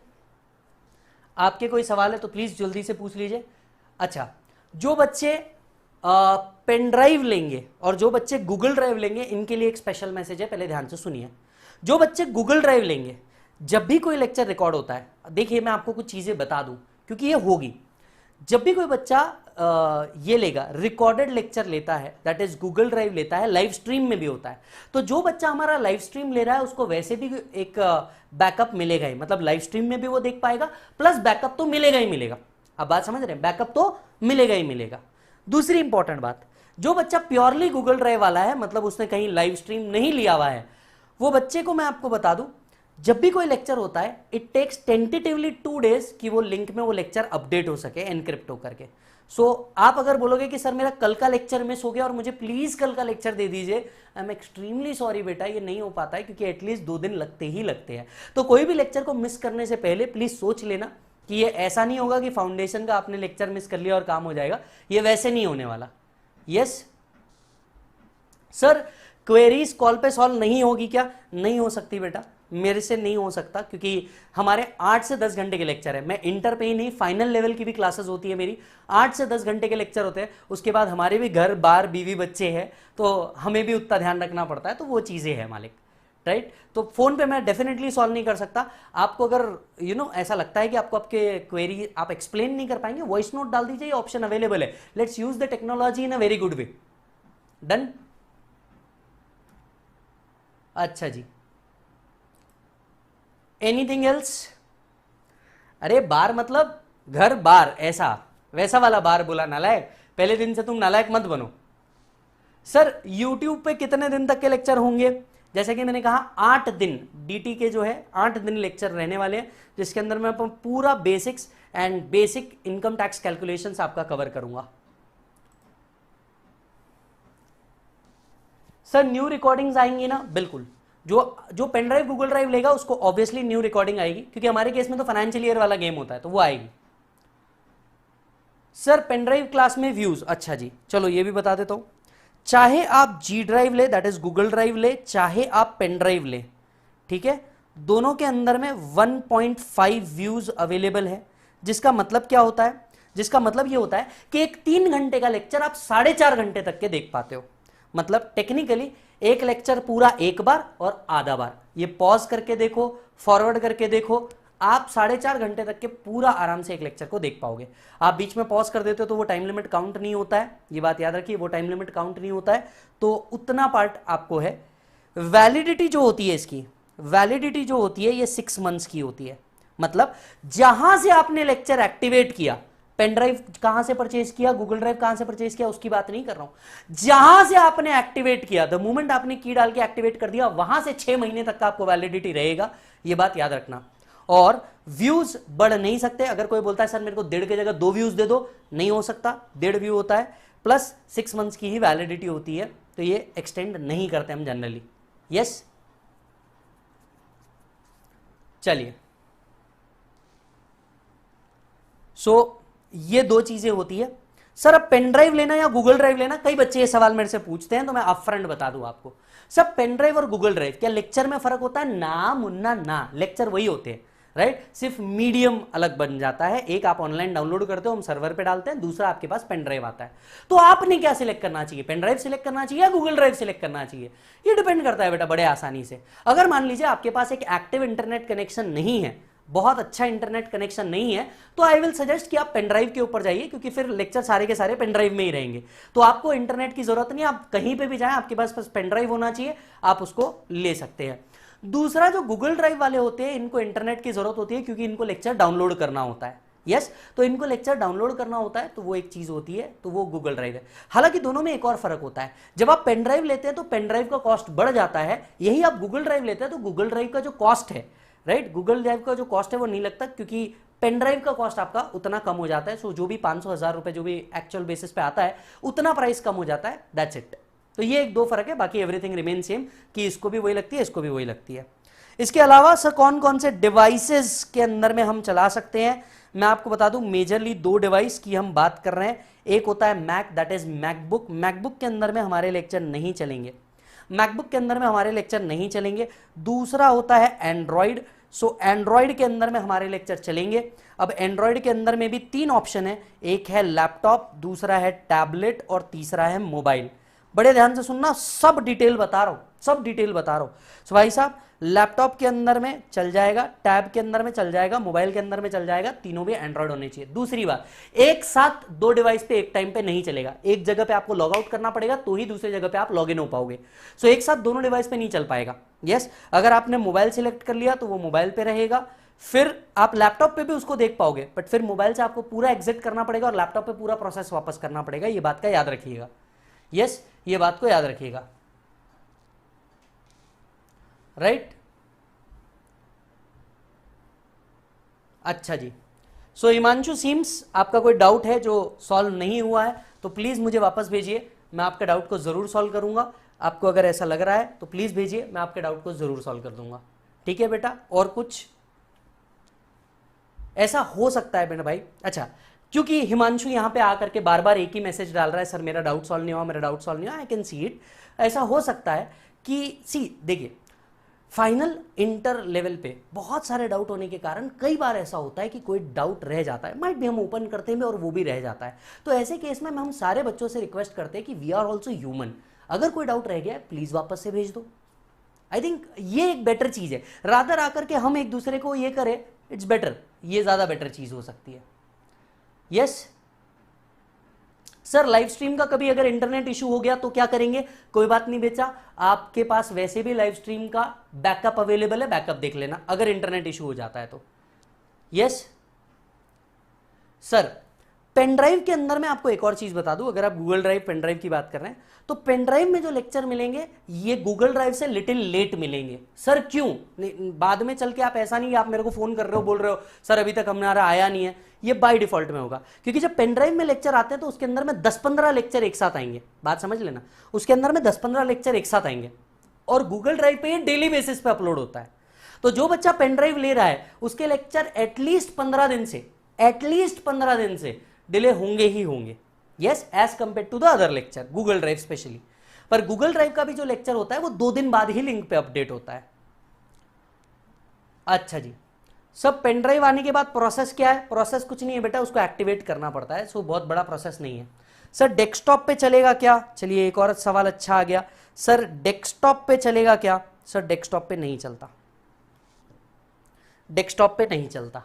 अच्छा, जो बच्चे पेन ड्राइव लेंगे और जो बच्चे गूगल ड्राइव लेंगे, इनके लिए एक स्पेशल मैसेज है, पहले ध्यान से सुनिए। जो बच्चे गूगल ड्राइव लेंगे, जब भी कोई लेक्चर रिकॉर्ड होता है, देखिए मैं आपको कुछ चीजें बता दूं क्योंकि ये होगी। जब भी कोई बच्चा ये लेगा, रिकॉर्डेड लेक्चर लेता है, दैट इज गूगल ड्राइव लेता है, लाइव स्ट्रीम में भी होता है, तो जो बच्चा हमारा लाइव स्ट्रीम ले रहा है उसको वैसे भी एक बैकअप मिलेगा ही, मतलब लाइव स्ट्रीम में भी वो देख पाएगा, प्लस बैकअप तो मिलेगा ही मिलेगा। अब बात समझ रहे हैं, बैकअप तो मिलेगा ही मिलेगा। दूसरी इंपॉर्टेंट बात, जो बच्चा प्योरली गूगल ड्राइव वाला है, मतलब उसने कहीं लाइव स्ट्रीम नहीं लिया हुआ है, वो बच्चे को मैं आपको बता दूं, जब भी कोई लेक्चर होता है, इट टेक्स टेंटेटिवली 2 डेज कि वो लिंक में वो लेक्चर अपडेट हो सके एनक्रिप्ट हो करके। सो आप अगर बोलोगे कि सर मेरा कल का लेक्चर मिस हो गया और मुझे प्लीज कल का लेक्चर दे दीजिए, आई एम एक्सट्रीमली सॉरी बेटा, ये नहीं हो पाता है क्योंकि एटलीस्ट 2 दिन लगते ही लगते हैं। तो कोई भी लेक्चर को मिस करने से पहले प्लीज सोच लेना कि ये ऐसा नहीं होगा कि फाउंडेशन का आपने लेक्चर मिस कर लिया और काम हो जाएगा, ये वैसे नहीं होने वाला। यस सर, क्वेरीज कॉल पे सॉल्व नहीं होगी क्या? नहीं हो सकती बेटा, मेरे से नहीं हो सकता क्योंकि हमारे 8 से 10 घंटे के लेक्चर है। मैं इंटर पे ही नहीं, फाइनल लेवल की भी क्लासेस होती है मेरी, 8 से 10 घंटे के लेक्चर होते हैं। उसके बाद हमारे भी घर बार बीवी बच्चे हैं, तो हमें भी उतना ध्यान रखना पड़ता है, तो वो चीज़ें हैं मालिक, राइट। तो फोन पे मैं डेफिनेटली सॉल्व नहीं कर सकता। आपको अगर ऐसा लगता है कि आपको आपके क्वेरी आप एक्सप्लेन नहीं कर पाएंगे, वॉइस नोट डाल दीजिए, ऑप्शन अवेलेबल है। Let's use the technology in a very good way. Done? अच्छा जी, एनीथिंग एल्स? अरे बार मतलब घर बार, ऐसा वैसा वाला बार बोला, नालायक। पहले दिन से तुम नालायक मत बनो। सर YouTube पे कितने दिन तक के लेक्चर होंगे? जैसे कि मैंने कहा 8 दिन DT के जो है 8 दिन लेक्चर रहने वाले हैं, जिसके अंदर मैं पूरा basics and basic income tax calculations आपका कवर करूंगा। सर न्यू रिकॉर्डिंग्स आएंगी ना? बिल्कुल। जो पेन ड्राइव गूगल ड्राइव लेगा उसको ऑब्वियसली न्यू रिकॉर्डिंग आएगी, क्योंकि हमारे केस में तो फाइनेंशियल ईयर वाला गेम होता है, तो वो आएगी। सर पेन ड्राइव क्लास में व्यूज, अच्छा जी चलो ये भी बता देता हूं। चाहे आप G ड्राइव ले, दैट इज गूगल ड्राइव ले, चाहे आप पेन ड्राइव ले, ठीक है, दोनों के अंदर में 1.5 व्यूज अवेलेबल है। जिसका मतलब क्या होता है? जिसका मतलब ये होता है कि एक 3 घंटे का लेक्चर आप 4.5 घंटे तक के देख पाते हो। मतलब टेक्निकली एक लेक्चर पूरा एक बार और आधा बार, ये पॉज करके देखो, फॉरवर्ड करके देखो, आप 4.5 घंटे तक के पूरा आराम से एक लेक्चर को देख पाओगे। आप बीच में पॉज कर देते हो तो वो टाइम लिमिट काउंट नहीं होता है, ये बात याद रखिए, वो टाइम लिमिट काउंट नहीं होता है, तो उतना पार्ट आपको है। वैलिडिटी जो होती है इसकी, वैलिडिटी जो होती है ये 6 मंथ्स की होती है। मतलब जहां से आपने लेक्चर एक्टिवेट किया, पेन ड्राइव कहां से परचेज किया, गूगल ड्राइव कहां से परचेज किया, उसकी बात नहीं कर रहा हूं, जहां से आपने एक्टिवेट किया, द मोमेंट आपने की डाल के एक्टिवेट कर दिया, वहां से 6 महीने तक का आपको वैलिडिटी रहेगा, ये बात याद रखना। और व्यूज बढ़ नहीं सकते। अगर कोई बोलता है सर मेरे को 1.5 की जगह 2 व्यूज दे दो, नहीं हो सकता, 1.5 व्यू होता है, प्लस 6 मंथ्स की ही वैलिडिटी होती है, तो ये एक्सटेंड नहीं करते हम जनरली। यस चलिए, सो ये 2 चीजें होती है। सर अब पेन ड्राइव लेना या गूगल ड्राइव लेना, कई बच्चे ये सवाल मेरे से पूछते हैं, तो मैं अपफ्रंट बता दूं आपको। सर पेन ड्राइव और गूगल ड्राइव क्या लेक्चर में फर्क होता है? ना मुन्ना ना, लेक्चर वही होते हैं, राइट, सिर्फ मीडियम अलग बन जाता है। एक आप ऑनलाइन डाउनलोड करते हो, हम सर्वर पे डालते हैं, दूसरा आपके पास पेन ड्राइव आता है। तो आपने क्या सिलेक्ट करना चाहिए? पेन ड्राइव सिलेक्ट करना चाहिए या गूगल ड्राइव सिलेक्ट करना चाहिए? ये डिपेंड करता है बेटा बड़े आसानी से। अगर मान लीजिए आपके पास एक एक्टिव इंटरनेट कनेक्शन नहीं है, बहुत अच्छा इंटरनेट कनेक्शन नहीं है, तो आई विल सजेस्ट कि आप पेन ड्राइव के ऊपर जाइए, क्योंकि फिर लेक्चर सारे के सारे पेन ड्राइव में ही रहेंगे, तो आपको इंटरनेट की जरूरत नहीं, आप कहीं पे भी जाएं, आपके पास बस पेन ड्राइव होना चाहिए, आप उसको ले सकते हैं। दूसरा, जो गूगल ड्राइव वाले होते हैं, इनको इंटरनेट की जरूरत होती है, क्योंकि इनको लेक्चर डाउनलोड करना होता है। यस, तो इनको लेक्चर डाउनलोड करना होता है, तो वो एक चीज होती है, तो वो गूगल ड्राइव है। हालांकि दोनों में एक और फर्क होता है, जब आप पेन ड्राइव लेते हैं तो पेन ड्राइव का कॉस्ट बढ़ जाता है, यही आप गूगल ड्राइव लेते हैं तो गूगल ड्राइव का जो कॉस्ट है, राइट, गूगल ड्राइव का जो कॉस्ट है वो नहीं लगता, क्योंकि पेन ड्राइव का कॉस्ट आपका उतना कम हो जाता है। सो जो भी 500-1000 रुपए जो भी एक्चुअल बेसिस पे आता है, उतना प्राइस कम हो जाता है, दैट्स इट। तो ये 1-2 फर्क है, बाकी एवरीथिंग रिमेन सेम, कि इसको भी वही लगती है, इसको भी वही लगती है। इसके अलावा सर कौन कौन से डिवाइसेस के अंदर में हम चला सकते हैं? मैं आपको बता दूं, मेजरली 2 डिवाइस की हम बात कर रहे हैं। एक होता है Mac, that is MacBook. MacBook के अंदर में हमारे लेक्चर नहीं चलेंगे, मैकबुक के अंदर में हमारे लेक्चर नहीं चलेंगे। दूसरा होता है एंड्रॉइड, सो एंड्रॉयड के अंदर में हमारे लेक्चर चलेंगे। अब एंड्रॉयड के अंदर में भी 3 ऑप्शन है, एक है लैपटॉप, दूसरा है टैबलेट और तीसरा है मोबाइल। बड़े ध्यान से सुनना, सब डिटेल बता रहा हूं, सब डिटेल बता रहा हूं। सो भाई साहब लैपटॉप के अंदर में चल जाएगा, टैब के अंदर में चल जाएगा, मोबाइल के अंदर में चल जाएगा, तीनों भी एंड्रॉयड होने चाहिए। दूसरी बात, एक साथ 2 डिवाइस पे एक टाइम पे नहीं चलेगा, एक जगह पे आपको लॉग आउट करना पड़ेगा तो ही दूसरी जगह पे आप लॉग इन हो पाओगे। सो एक साथ दोनों डिवाइस पे नहीं चल पाएगा। यस, अगर आपने मोबाइल सिलेक्ट कर लिया तो वो मोबाइल पे रहेगा, फिर आप लैपटॉप पे भी उसको देख पाओगे, बट फिर मोबाइल से आपको पूरा एग्जिट करना पड़ेगा और लैपटॉप पे पूरा प्रोसेस वापस करना पड़ेगा। ये बात का याद रखिएगा। यस, ये बात को याद रखिएगा, राइट। अच्छा जी, सो हिमांशु सीम्स आपका कोई डाउट है जो सॉल्व नहीं हुआ है तो प्लीज मुझे वापस भेजिए, मैं आपके डाउट को जरूर सॉल्व करूंगा। आपको अगर ऐसा लग रहा है तो प्लीज भेजिए, मैं आपके डाउट को जरूर सॉल्व कर दूंगा। ठीक है बेटा, और कुछ ऐसा हो सकता है बेटा भाई। अच्छा, क्योंकि हिमांशु यहां पे आकर के बार बार एक ही मैसेज डाल रहा है, सर मेरा डाउट सॉल्व नहीं हुआ, मेरा डाउट सॉल्व नहीं हुआ, आई कैन सी इट। ऐसा हो सकता है कि देखिए फाइनल इंटर लेवल पे बहुत सारे डाउट होने के कारण कई बार ऐसा होता है कि कोई डाउट रह जाता है, माइट भी हम ओपन करते हैं और वो भी रह जाता है। तो ऐसे केस में हम सारे बच्चों से रिक्वेस्ट करते हैं कि वी आर ऑल्सो ह्यूमन, अगर कोई डाउट रह गया प्लीज वापस से भेज दो। आई थिंक ये एक बेटर चीज है, रादर आकर के हम एक दूसरे को ये करें, इट्स बेटर, ये ज्यादा बेटर चीज हो सकती है। यस सर, लाइव स्ट्रीम का कभी अगर इंटरनेट इशू हो गया तो क्या करेंगे? कोई बात नहीं बेचा, आपके पास वैसे भी लाइव स्ट्रीम का बैकअप अवेलेबल है, बैकअप देख लेना अगर इंटरनेट इशू हो जाता है तो। यस सर, पेन ड्राइव के अंदर में आपको एक और चीज बता दूं, अगर आप गूगल ड्राइव पेन ड्राइव की बात कर रहे हैं तो पेन ड्राइव में जो लेक्चर मिलेंगे ये गूगल ड्राइव से लिटिल लेट मिलेंगे। सर क्यों? बाद में चल के आप ऐसा नहीं कि आप मेरे को फोन कर रहे हो, बोल रहे हो सर अभी तक हमारा आया नहीं है, ये बाय डिफॉल्ट में होगा। क्योंकि जब पेन ड्राइव में लेक्चर आते हैं तो उसके अंदर में 10-15 लेक्चर एक साथ आएंगे, बात समझ लेना, उसके अंदर में 10-15 लेक्चर एक साथ आएंगे और गूगल ड्राइव पे ये डेली बेसिस पे अपलोड होता है। तो जो बच्चा पेन ड्राइव ले रहा है उसके लेक्चर एटलीस्ट 15 दिन से डिले होंगे ही होंगे। Yes, as compare to the other lecture, Google drive specially. पर गूगल ड्राइव का भी जो लेक्चर होता है वो 2 दिन बाद ही लिंक पे अपडेट होता है। अच्छा जी, सब पेन ड्राइव आने के बाद प्रोसेस क्या है? प्रोसेस कुछ नहीं है बेटा, उसको एक्टिवेट करना पड़ता है, सो बहुत बड़ा प्रोसेस नहीं है। सर डेस्कटॉप पे चलेगा क्या? चलिए एक और सवाल अच्छा आ गया, सर डेस्कटॉप पे चलेगा क्या? सर डेस्कटॉप पे नहीं चलता, डेस्कटॉप पे नहीं चलता।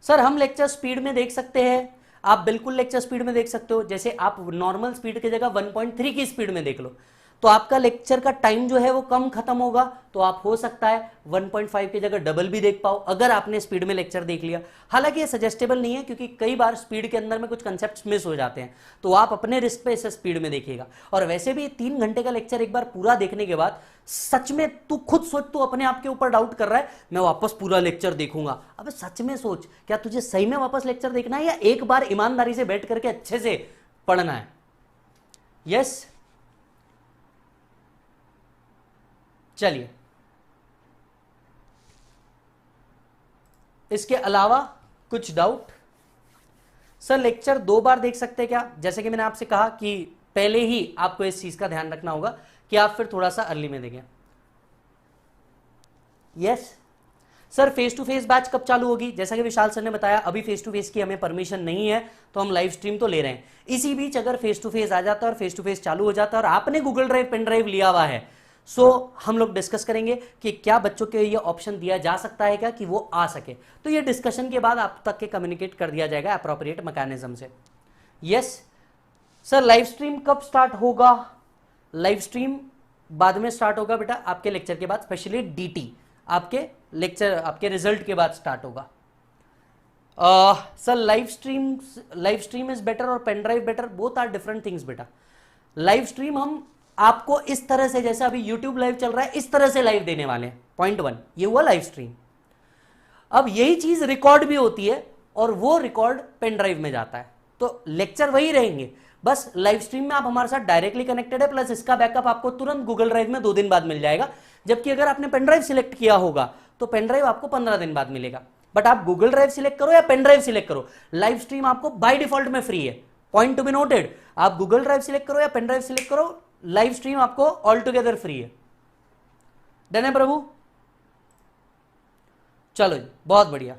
सर हम लेक्चर स्पीड में देख सकते हैं, आप बिल्कुल लेक्चर स्पीड में देख सकते हो, जैसे आप नॉर्मल स्पीड की जगह 1.3 की स्पीड में देख लो तो आपका लेक्चर का टाइम जो है वो कम खत्म होगा, तो आप हो सकता है 1.5 की जगह डबल भी देख पाओ अगर आपने स्पीड में लेक्चर देख लिया। हालांकि ये सजेस्टेबल नहीं है क्योंकि कई बार स्पीड के अंदर में कुछ कंसेप्ट्स मिस हो जाते हैं, तो आप अपने रिस्क पे इसे स्पीड में देखिएगा। और वैसे भी 3 घंटे का लेक्चर एक बार पूरा देखने के बाद सच में तू खुद सोच, तू अपने आप के ऊपर डाउट कर रहा है मैं वापस पूरा लेक्चर देखूंगा। अब सच में सोच, क्या तुझे सही में वापस लेक्चर देखना है या एक बार ईमानदारी से बैठ करके अच्छे से पढ़ना है? यस चलिए, इसके अलावा कुछ डाउट? सर लेक्चर 2 बार देख सकते हैं क्या? जैसे कि मैंने आपसे कहा कि पहले ही आपको इस चीज का ध्यान रखना होगा कि आप फिर थोड़ा सा अर्ली में देखें। Yes sir, face to face batch कब चालू होगी? जैसा कि विशाल सर ने बताया अभी फेस टू फेस की हमें परमिशन नहीं है, तो हम लाइव स्ट्रीम तो ले रहे हैं। इसी बीच अगर फेस टू फेस आ जाता है और फेस टू फेस चालू हो जाता है और आपने गूगल ड्राइव पेन ड्राइव लिया हुआ है, सो हम लोग डिस्कस करेंगे कि क्या बच्चों के ये ऑप्शन दिया जा सकता है क्या कि वो आ सके, तो ये डिस्कशन के बाद आप तक के कम्युनिकेट कर दिया जाएगा अप्रोप्रिएट मैकेनिज्म से। यस सर, लाइव स्ट्रीम कब स्टार्ट होगा? लाइव स्ट्रीम बाद में स्टार्ट होगा बेटा, आपके लेक्चर के बाद, स्पेशली डीटी आपके लेक्चर, आपके रिजल्ट के बाद स्टार्ट होगा। Sir live stream is better और pen drive better? Both are different things बेटा। लाइव स्ट्रीम हम आपको इस तरह से, जैसे अभी YouTube लाइव चल रहा है इस तरह से लाइव देने वाले हैं, पॉइंट 1 ये हुआ लाइव स्ट्रीम। अब यही चीज रिकॉर्ड भी होती है और वो रिकॉर्ड पेन ड्राइव में जाता है, तो लेक्चर वही रहेंगे, बस लाइव स्ट्रीम में आप हमारे साथ डायरेक्टली कनेक्टेड है, प्लस इसका बैकअप आपको तुरंत गूगल ड्राइव में 2 दिन बाद मिल जाएगा। जबकि अगर आपने पेन ड्राइव सिलेक्ट किया होगा तो पेन ड्राइव आपको 15 दिन बाद मिलेगा। बट आप गूगल ड्राइव सिलेक्ट करो या पेन ड्राइव सिलेक्ट करो, लाइव स्ट्रीम आपको बाय डिफॉल्ट में फ्री है, पॉइंट टू बी नोटेड। आप गूगल ड्राइव सिलेक्ट करो या पेन ड्राइव सिलेक्ट करो, लाइव स्ट्रीम आपको ऑल टुगेदर फ्री है। डन है प्रभु? चलो जी, बहुत बढ़िया।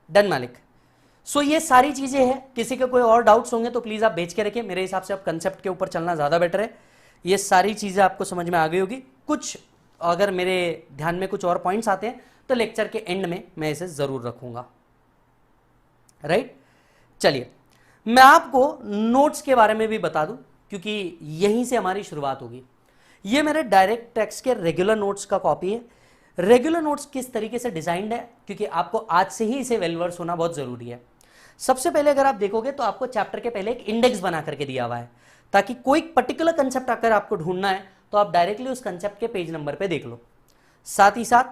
डन मालिक। सो ये सारी चीजें हैं। किसी के कोई और डाउट्स होंगे तो प्लीज आप भेज के रखिए। मेरे हिसाब से अब कंसेप्ट के ऊपर चलना ज्यादा बेटर है। ये सारी चीजें आपको समझ में आ गई होगी। कुछ अगर मेरे ध्यान में कुछ और पॉइंट्स आते हैं तो लेक्चर के एंड में मैं इसे जरूर रखूंगा। राइट, चलिए मैं आपको नोट्स के बारे में भी बता दूं, क्योंकि यहीं से हमारी शुरुआत होगी। ये मेरे डायरेक्ट टेक्स्ट के रेगुलर नोट्स का कॉपी है। रेगुलर नोट्स किस तरीके से डिजाइंड है, क्योंकि आपको आज से ही इसे वेल वर्स होना बहुत जरूरी है। सबसे पहले अगर आप देखोगे तो आपको चैप्टर के पहले एक इंडेक्स बना करके दिया हुआ है, ताकि कोई पर्टिकुलर कंसेप्ट अगर आपको ढूंढना है तो आप डायरेक्टली उस कंसेप्ट के पेज नंबर पे देख लो। साथ ही साथ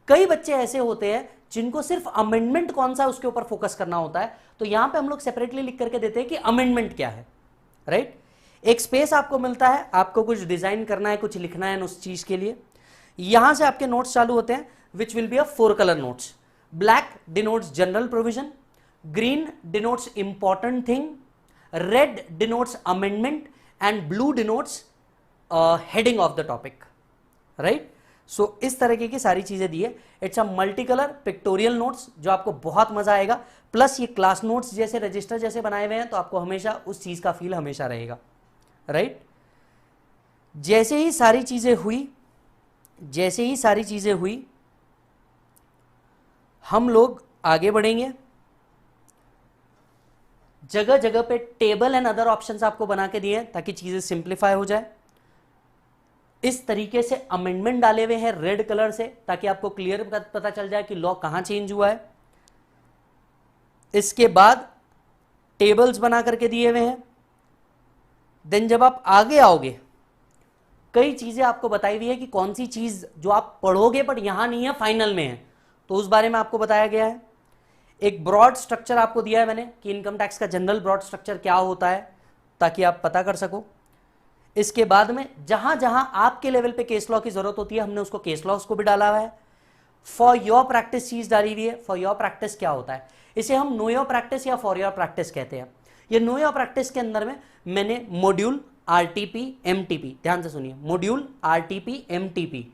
कई बच्चे ऐसे होते हैं जिनको सिर्फ अमेंडमेंट कौन सा उसके ऊपर फोकस करना होता है, तो यहां पे हम लोग सेपरेटली लिख करके देते हैं कि अमेंडमेंट क्या है। राइट, एक स्पेस आपको मिलता है, आपको कुछ डिजाइन करना है, कुछ लिखना है उस चीज के लिए। यहां से आपके नोट्स चालू होते हैं, which will be a 4 colour notes. Black denotes general provision, green denotes important thing, red denotes amendment and blue denotes heading of the topic. Right, so इस तरीके की सारी चीजें दी है। It's a multi colour pictorial notes जो आपको बहुत मजा आएगा। प्लस ये क्लास नोट्स जैसे रजिस्टर जैसे बनाए हुए हैं, तो आपको हमेशा उस चीज का फील हमेशा रहेगा। राइट, जैसे ही सारी चीजें हुई हम लोग आगे बढ़ेंगे। जगह जगह पे टेबल एंड अदर ऑप्शंस आपको बना के दिए हैं ताकि चीजें सिंप्लीफाई हो जाए। इस तरीके से अमेंडमेंट डाले हुए हैं रेड कलर से, ताकि आपको क्लियर पता चल जाए कि लॉ कहां चेंज हुआ है। इसके बाद टेबल्स बना करके दिए हुए हैं। देन जब आप आगे आओगे, कई चीजें आपको बताई हुई है कि कौन सी चीज जो आप पढ़ोगे बट यहां नहीं है, फाइनल में है, तो उस बारे में आपको बताया गया है। एक ब्रॉड स्ट्रक्चर आपको दिया है मैंने कि इनकम टैक्स का जनरल ब्रॉड स्ट्रक्चर क्या होता है, ताकि आप पता कर सको। इसके बाद में जहां जहां आपके लेवल पे केस लॉ की जरूरत होती है, हमने उसको केस लॉ को भी डाला हुआ है। फॉर योर प्रैक्टिस चीज डाली हुई है। फॉर योर प्रैक्टिस क्या होता है, इसे हम नो योर प्रैक्टिस या फॉर योर प्रैक्टिस कहते हैं। ये नो योर प्रैक्टिस के अंदर में मैंने मॉड्यूल आरटीपी एमटीपी, ध्यान से सुनिए, मॉड्यूल आरटीपी एमटीपी,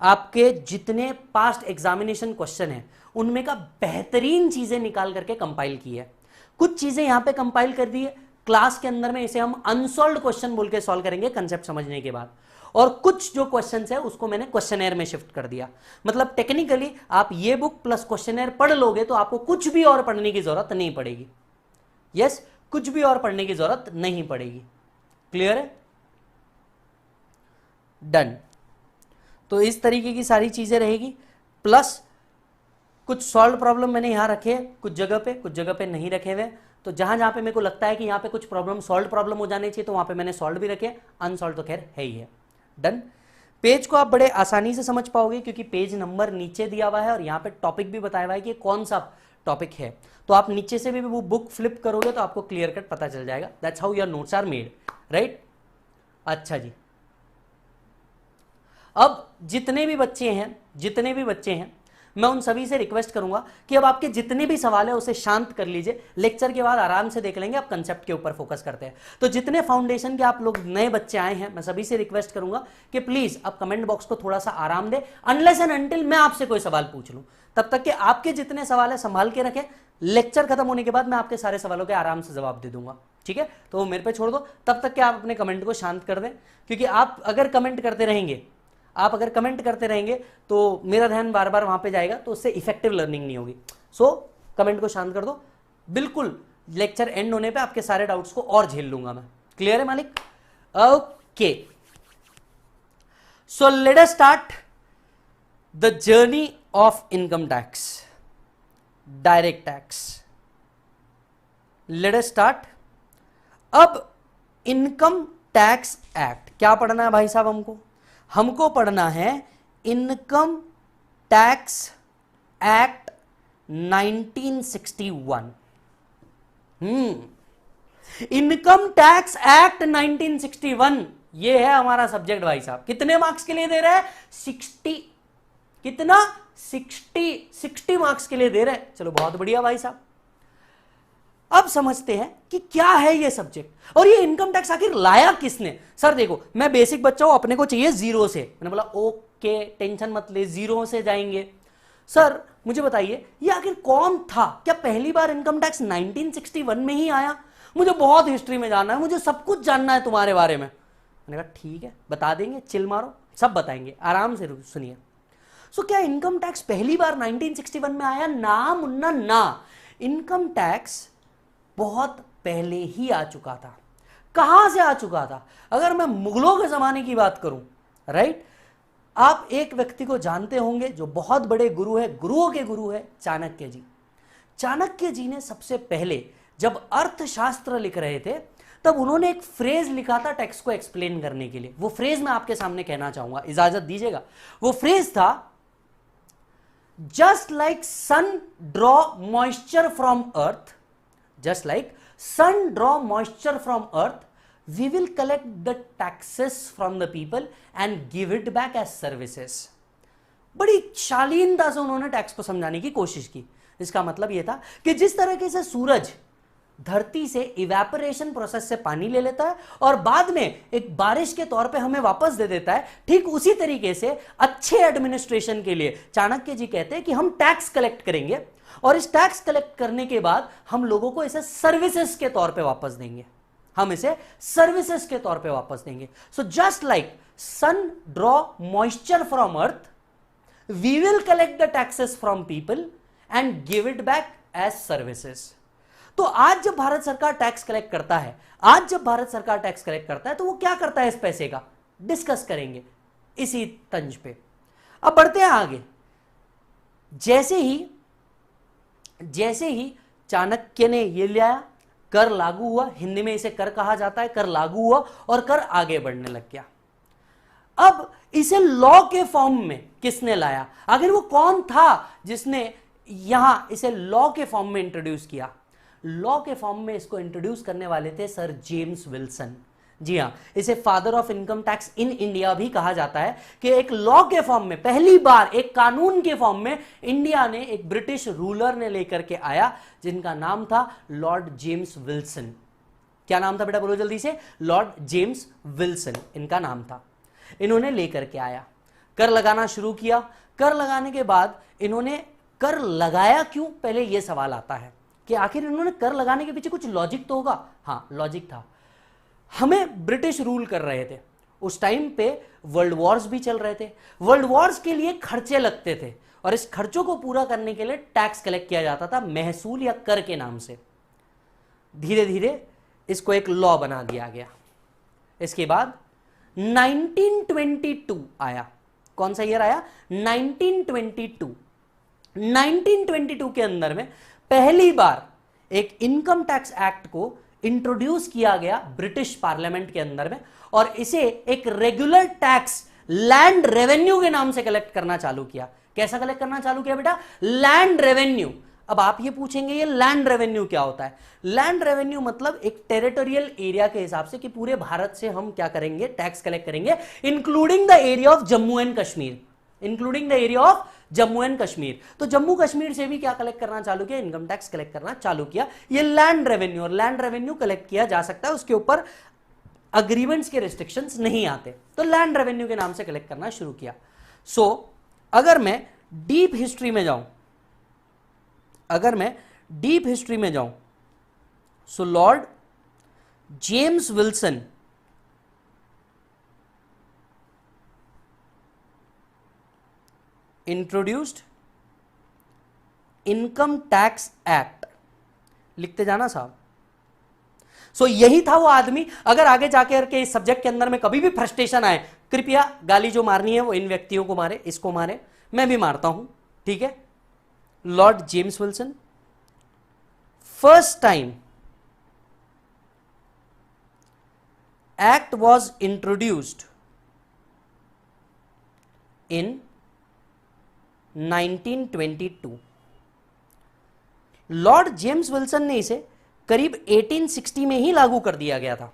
आपके जितने पास्ट एग्जामिनेशन क्वेश्चन है उनमें का बेहतरीन चीजें निकाल करके कंपाइल की है। कुछ चीजें यहां पे कंपाइल कर दी है, क्लास के अंदर में इसे हम अनसॉल्व्ड क्वेश्चन बोल के सॉल्व करेंगे कंसेप्ट समझने के बाद। और कुछ जो क्वेश्चंस है उसको मैंने क्वेश्चनर में शिफ्ट कर दिया। मतलब टेक्निकली आप ये बुक प्लस क्वेश्चनर पढ़ लोगे तो आपको कुछ भी और पढ़ने की जरूरत नहीं पड़ेगी। यस, कुछ भी और पढ़ने की जरूरत नहीं पड़ेगी। क्लियर है? डन। तो इस तरीके की सारी चीजें रहेगी। प्लस कुछ सॉल्व प्रॉब्लम मैंने यहां रखे हैं, कुछ जगह पे नहीं रखे हुए। तो जहां जहां पे मेरे को लगता है कि यहां पे कुछ प्रॉब्लम सॉल्व प्रॉब्लम हो जाने चाहिए, तो वहां पे मैंने सॉल्व भी रखे। अनसॉल्व तो खैर है ही है। डन। पेज को आप बड़े आसानी से समझ पाओगे क्योंकि पेज नंबर नीचे दिया हुआ है और यहां पे टॉपिक भी बताया हुआ है कि कौन सा टॉपिक है। तो आप नीचे से भी वो बुक फ्लिप करोगे तो आपको क्लियर कट पता चल जाएगा। That's how your notes are made. Right, अच्छा जी। अब जितने भी बच्चे हैं मैं उन सभी से रिक्वेस्ट करूंगा कि अब आपके जितने भी सवाल है उसे शांत कर लीजिए। लेक्चर के बाद आराम से देख लेंगे, आप कंसेप्ट के ऊपर फोकस करते हैं। तो जितने फाउंडेशन के आप लोग नए बच्चे आए हैं, मैं सभी से रिक्वेस्ट करूंगा कि प्लीज आप कमेंट बॉक्स को थोड़ा सा आराम दे, अनलेस एंड अनटिल मैं आपसे कोई सवाल पूछ लूं। तब तक कि आपके जितने सवाल है संभाल के रखें। लेक्चर खत्म होने के बाद मैं आपके सारे सवालों के आराम से जवाब दे दूंगा। ठीक है, तो वो मेरे पे छोड़ दो। तब तक कि आप अपने कमेंट को शांत कर दें, क्योंकि आप अगर कमेंट करते रहेंगे तो मेरा ध्यान बार बार वहां पे जाएगा, तो उससे इफेक्टिव लर्निंग नहीं होगी। सो कमेंट को शांत कर दो। बिल्कुल लेक्चर एंड होने पे आपके सारे डाउट्स को और झेल लूंगा मैं। क्लियर है मालिक? Okay, so let us start the journey of income tax, direct tax. Late us start. अब इनकम टैक्स एक्ट क्या पढ़ना है भाई साहब? हमको पढ़ना है income tax act 1961। Income tax act 1961 ये है हमारा सब्जेक्ट भाई साहब। कितने मार्क्स के लिए दे रहा है? 60। कितना? 60 मार्क्स के लिए दे रहे हैं। चलो बहुत बढ़िया भाई साहब। अब समझते हैं कि क्या है ये सब्जेक्ट और ये इनकम टैक्स आखिर लाया किसने। सर देखो, मैं बेसिक बच्चा हूं, अपने को चाहिए जीरो से। मैंने बोला ओके, टेंशन मत ले, जीरो से जाएंगे। सर मुझे बताइए ये आखिर कौन था? क्या पहली बार इनकम टैक्स 1961 में ही आया? मुझे बहुत हिस्ट्री में जानना है, मुझे सब कुछ जानना है तुम्हारे बारे में। मैंने कहा ठीक है, बता देंगे, चिल मारो, सब बताएंगे, आराम से सुनिए। सो क्या इनकम टैक्स पहली बार 1961 में आया? ना मुन्ना ना, इनकम टैक्स बहुत पहले ही आ चुका था। कहां से आ चुका था? अगर मैं मुगलों के जमाने की बात करूं, राइट, आप एक व्यक्ति को जानते होंगे जो बहुत बड़े गुरु है, गुरुओं के गुरु है, चाणक्य जी। चाणक्य जी ने सबसे पहले जब अर्थशास्त्र लिख रहे थे तब उन्होंने एक फ्रेज लिखा था टैक्स को एक्सप्लेन करने के लिए। वो फ्रेज मैं आपके सामने कहना चाहूंगा, इजाजत दीजिएगा। वो फ्रेज था, just like sun draw moisture from earth, just like sun draw moisture from earth, we will collect the taxes from the people and give it back as services। बड़ी शालीनता से उन्होंने टैक्स को समझाने की कोशिश की। इसका मतलब यह था कि जिस तरीके से सूरज धरती से इवेपोरेशन प्रोसेस से पानी ले लेता है और बाद में एक बारिश के तौर पे हमें वापस दे देता है, ठीक उसी तरीके से अच्छे एडमिनिस्ट्रेशन के लिए चाणक्य जी कहते हैं कि हम टैक्स कलेक्ट करेंगे और इस टैक्स कलेक्ट करने के बाद हम लोगों को इसे सर्विसेज के तौर पे वापस देंगे, हम इसे सर्विसेज के तौर पे वापस देंगे। So just like sun draw moisture from earth, we will collect the taxes from people and give it back as services. तो आज जब भारत सरकार टैक्स कलेक्ट करता है, आज जब भारत सरकार टैक्स कलेक्ट करता है तो वो क्या करता है इस पैसे का, डिस्कस करेंगे इसी तंज पे। अब बढ़ते हैं आगे। जैसे ही चाणक्य ने ये लिया, कर लागू हुआ, हिंदी में इसे कर कहा जाता है, कर लागू हुआ और कर आगे बढ़ने लग गया। अब इसे लॉ के फॉर्म में किसने लाया? आखिर वो कौन था जिसने यहां इसे लॉ के फॉर्म में इंट्रोड्यूस किया? लॉ के फॉर्म में इसको इंट्रोड्यूस करने वाले थे सर जेम्स विल्सन। जी हां, इसे father of income tax in India भी कहा जाता है कि एक लॉ के फॉर्म में पहली बार एक कानून के फॉर्म में इंडिया ने एक ब्रिटिश रूलर ने लेकर के आया जिनका नाम था लॉर्ड जेम्स विल्सन। क्या नाम था बेटा, बोलो जल्दी से? लॉर्ड जेम्स विल्सन इनका नाम था। इन्होंने लेकर के आया, कर लगाना शुरू किया। कर लगाने के बाद इन्होंने कर लगाया क्यों, पहले यह सवाल आता है कि आखिर इन्होंने कर लगाने के पीछे कुछ लॉजिक तो होगा। हाँ, लॉजिक था। हमें ब्रिटिश रूल कर रहे थे उस टाइम पे, वर्ल्ड वॉर्स भी चल रहे थे, वर्ल्ड वॉर्स के लिए खर्चे लगते थे और इस खर्चों को पूरा करने के लिए टैक्स कलेक्ट किया जाता था महसूल या कर के नाम से। धीरे धीरे इसको एक लॉ बना दिया गया। इसके बाद 1922 आया। कौन सा ईयर आया? 1922। 1922 के अंदर में पहली बार एक इनकम टैक्स एक्ट को इंट्रोड्यूस किया गया ब्रिटिश पार्लियामेंट के अंदर में और इसे एक रेगुलर टैक्स लैंड रेवेन्यू के नाम से कलेक्ट करना चालू किया। कैसा कलेक्ट करना चालू किया बेटा? Land revenue. अब आप ये पूछेंगे ये लैंड रेवेन्यू क्या होता है? लैंड रेवेन्यू मतलब एक टेरिटोरियल एरिया के हिसाब से कि पूरे भारत से हम क्या करेंगे, टैक्स कलेक्ट करेंगे, including the area of Jammu and Kashmir, including the area of Jammu and Kashmir. तो जम्मू कश्मीर से भी क्या कलेक्ट करना चालू किया? इनकम टैक्स कलेक्ट करना चालू किया। ये लैंड रेवेन्यू, और लैंड रेवेन्यू कलेक्ट किया जा सकता है, उसके ऊपर अग्रीमेंट्स के रिस्ट्रिक्शंस नहीं आते, तो लैंड रेवेन्यू के नाम से कलेक्ट करना शुरू किया। सो अगर मैं डीप हिस्ट्री में जाऊं, so lord James Wilson introduced income tax act. लिखते जाना साहब। सो यही था वो आदमी। अगर आगे जाकर के इस सब्जेक्ट के अंदर में कभी भी फ्रस्ट्रेशन आए, कृपया गाली जो मारनी है वो इन व्यक्तियों को मारे, इसको मारे, मैं भी मारता हूं, ठीक है। Lord James Wilson, first time act was introduced in 1922। Lord James Wilson ने इसे करीब 1860 में ही लागू कर दिया गया था,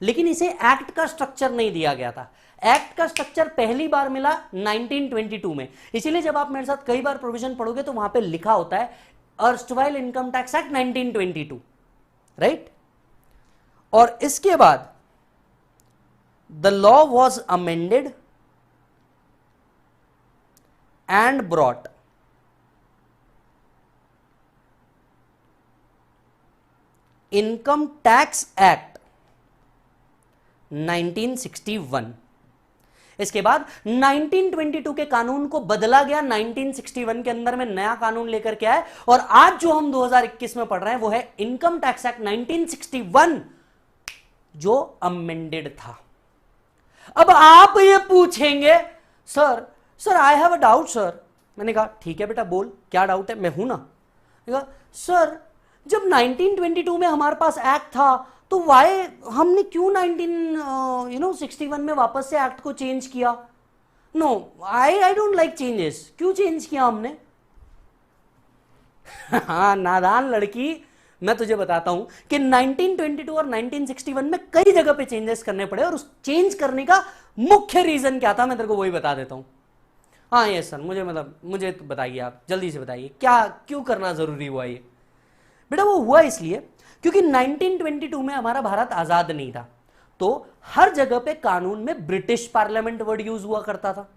लेकिन इसे एक्ट का स्ट्रक्चर नहीं दिया गया था। एक्ट का स्ट्रक्चर पहली बार मिला 1922 में। इसीलिए जब आप मेरे साथ कई बार प्रोविजन पढ़ोगे तो वहां पे लिखा होता है erstwhile income tax act 1922। Right. और इसके बाद the law was amended and brought income tax act 1961। इसके बाद 1922 के कानून को बदला गया 1961 के अंदर में नया कानून लेकर के आए, और आज जो हम 2021 में पढ़ रहे हैं वो है इनकम टैक्स एक्ट 1961 जो अमेंडेड था। अब आप ये पूछेंगे sir sir I have a doubt sir. मैंने कहा ठीक है बेटा बोल, क्या डाउट है, मैं हूं ना। कहा सर जब 1922 में हमारे पास एक्ट था तो वाई हमने क्यों 1961 में वापस से एक्ट को चेंज किया। No I don't like changes. क्यों चेंज किया हमने? हाँ नादान लड़की, मैं तुझे बताता हूं कि 1922 और 1961 में कई जगह पे चेंजेस करने पड़े, और उस चेंज करने का मुख्य रीजन क्या था मैं तेरे को वही बता देता हूं। हाँ यस सर, मुझे तो बताइए, आप जल्दी से बताइए क्या क्यों करना जरूरी हुआ ये। बेटा वो हुआ इसलिए क्योंकि 1922 में हमारा भारत आजाद नहीं था, तो हर जगह पे कानून में ब्रिटिश पार्लियामेंट वर्ड यूज हुआ करता था,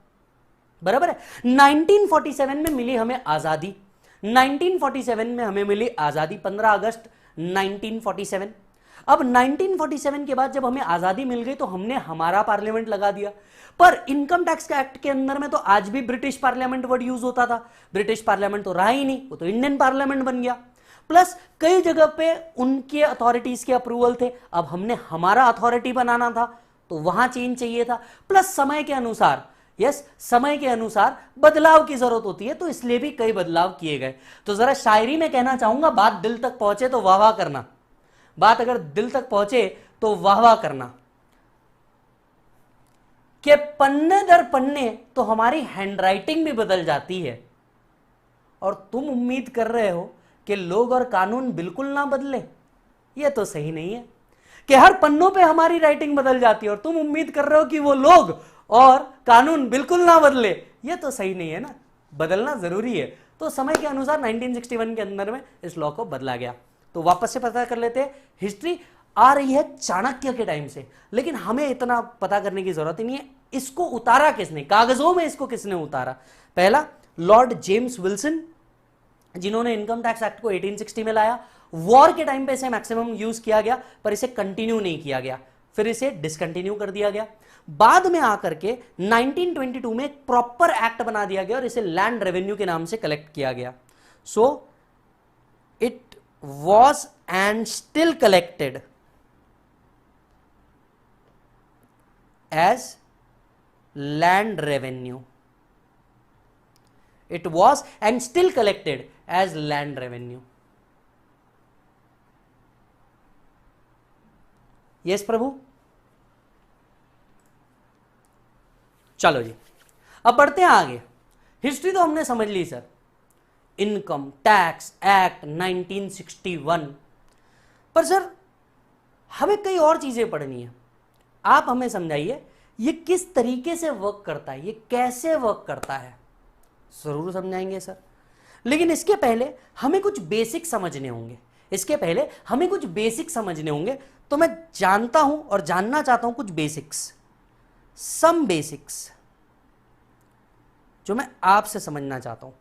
बराबर है। 1947 में मिली हमें आजादी, 1947 में हमें मिली आजादी 15 अगस्त 1947। अब 1947 के बाद जब हमें आजादी मिल गई तो हमने हमारा पार्लियामेंट लगा दिया, पर इनकम टैक्स के एक्ट के अंदर में तो आज भी ब्रिटिश पार्लियामेंट वर्ड यूज होता था। ब्रिटिश पार्लियामेंट तो रहा ही नहीं, वो तो इंडियन पार्लियामेंट बन गया। प्लस कई जगह पे उनके अथॉरिटीज के अप्रूवल थे, अब हमने हमारा अथॉरिटी बनाना था तो वहां चेंज चाहिए था। प्लस समय के अनुसार, यस समय के अनुसार बदलाव की जरूरत होती है, तो इसलिए भी कई बदलाव किए गए। तो जरा शायरी में कहना चाहूंगा, बात दिल तक पहुंचे तो वाह वाह करना, बात अगर दिल तक पहुंचे तो वाह वाह करना। कि पन्ने दर पन्ने तो हमारी हैंडराइटिंग भी बदल जाती है, और तुम उम्मीद कर रहे हो कि लोग और कानून बिल्कुल ना बदले। यह तो सही नहीं है कि हर पन्नों पे हमारी राइटिंग बदल जाती है और तुम उम्मीद कर रहे हो कि वो लोग और कानून बिल्कुल ना बदले। यह तो सही नहीं है ना, बदलना जरूरी है। तो समय के अनुसार 1961 के अंदर में इस लॉ को बदला गया। तो वापस से पता कर लेते हैं, हिस्ट्री आ रही है चाणक्य के टाइम से, लेकिन हमें इतना पता करने की जरूरत ही नहीं है इसको उतारा किसने, कागजों में इसको किसने उतारा। पहला लॉर्ड जेम्स विल्सन, जिन्होंने इनकम टैक्स एक्ट को 1860 में लाया। वॉर के टाइम पे इसे मैक्सिमम यूज किया गया, पर इसे कंटिन्यू नहीं किया गया, फिर इसे डिसकंटिन्यू कर दिया गया। बाद में आकर के 1922 में एक प्रॉपर एक्ट बना दिया गया और इसे लैंड रेवेन्यू के नाम से कलेक्ट किया गया। So it was and still collected as land revenue. It was and still collected as land revenue. Yes प्रभु। चलो जी अब बढ़ते हैं आगे। हिस्ट्री तो हमने समझ ली सर, इनकम टैक्स एक्ट 1961, पर सर हमें कई और चीजें पढ़नी है। आप हमें समझाइए ये किस तरीके से वर्क करता है, ये कैसे वर्क करता है। जरूर समझाएंगे सर, लेकिन इसके पहले हमें कुछ बेसिक समझने होंगे। तो मैं जानता हूं और जानना चाहता हूं कुछ बेसिक्स, सम बेसिक्स जो मैं आपसे समझना चाहता हूं।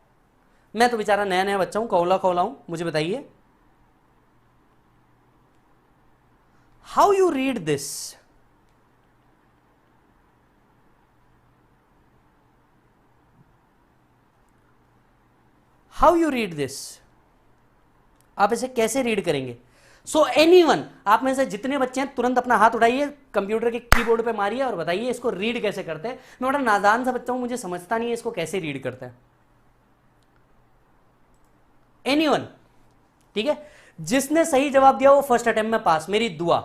मैं तो बेचारा नया नया बच्चा हूं, कौला हूं। मुझे बताइए how you read this. How you read this, आप इसे कैसे रीड करेंगे। सो एनीवन, आप में से जितने बच्चे हैं तुरंत अपना हाथ उठाइए, कंप्यूटर के कीबोर्ड पे मारिए और बताइए इसको रीड कैसे करते हैं। मैं बड़ा नादान सा बच्चा हूं, मुझे समझता नहीं है इसको कैसे रीड करते हैं। एनीवन, ठीक है, जिसने सही जवाब दिया वो फर्स्ट अटेम्प्ट में पास, मेरी दुआ।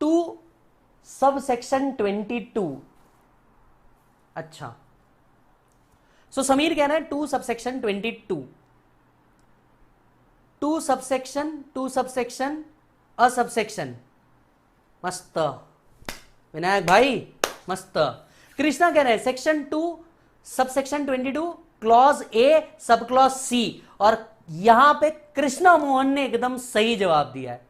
To sub section 22। अच्छा, सो समीर कह रहे हैं 2 सबसेक्शन 22, 2 सबसेक्शन अ सबसेक्शन। मस्त विनायक भाई, मस्त। कृष्णा कह रहे हैं section 2 subsection 22 clause A sub clause C, और यहां पे कृष्णा मोहन ने एकदम सही जवाब दिया है।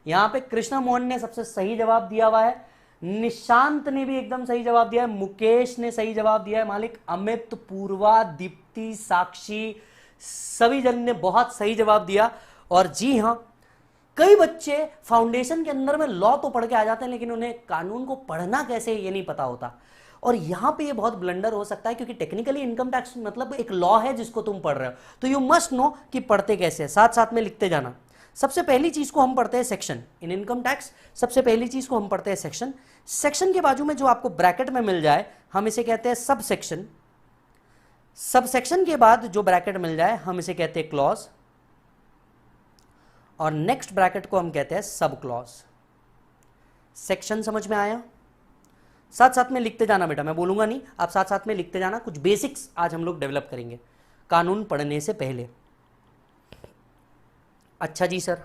यहां पे कृष्णा मोहन ने सबसे सही जवाब दिया हुआ है, निशांत ने भी एकदम सही जवाब दिया है, मुकेश ने सही जवाब दिया है, मालिक, अमित, पूर्वा, दीप्ति, साक्षी, सभी जन ने बहुत सही जवाब दिया। और जी हां, कई बच्चे फाउंडेशन के अंदर में लॉ तो पढ़ के आ जाते हैं, लेकिन उन्हें कानून को पढ़ना कैसे ये नहीं पता होता, और यहां पे ये बहुत ब्लंडर हो सकता है, क्योंकि टेक्निकली इनकम टैक्स मतलब एक लॉ है जिसको तुम पढ़ रहे हो, तो यू मस्ट नो कि पढ़ते कैसे, साथ साथ में लिखते जाना। सबसे पहली चीज को हम पढ़ते हैं सेक्शन इन इनकम टैक्स। सबसे पहली चीज को हम पढ़ते हैं सेक्शन। सेक्शन के बाजू में जो आपको ब्रैकेट में मिल जाए हम इसे कहते हैं सब सेक्शन। सब सेक्शन के बाद जो ब्रैकेट मिल जाए हम इसे कहते हैं क्लॉज, और नेक्स्ट ब्रैकेट को हम कहते हैं सब क्लॉज। सेक्शन समझ में आया? साथ साथ में लिखते जाना बेटा, मैं बोलूंगा नहीं, आप साथ साथ में लिखते जाना। कुछ बेसिक्स आज हम लोग डेवलप करेंगे कानून पढ़ने से पहले। अच्छा जी सर,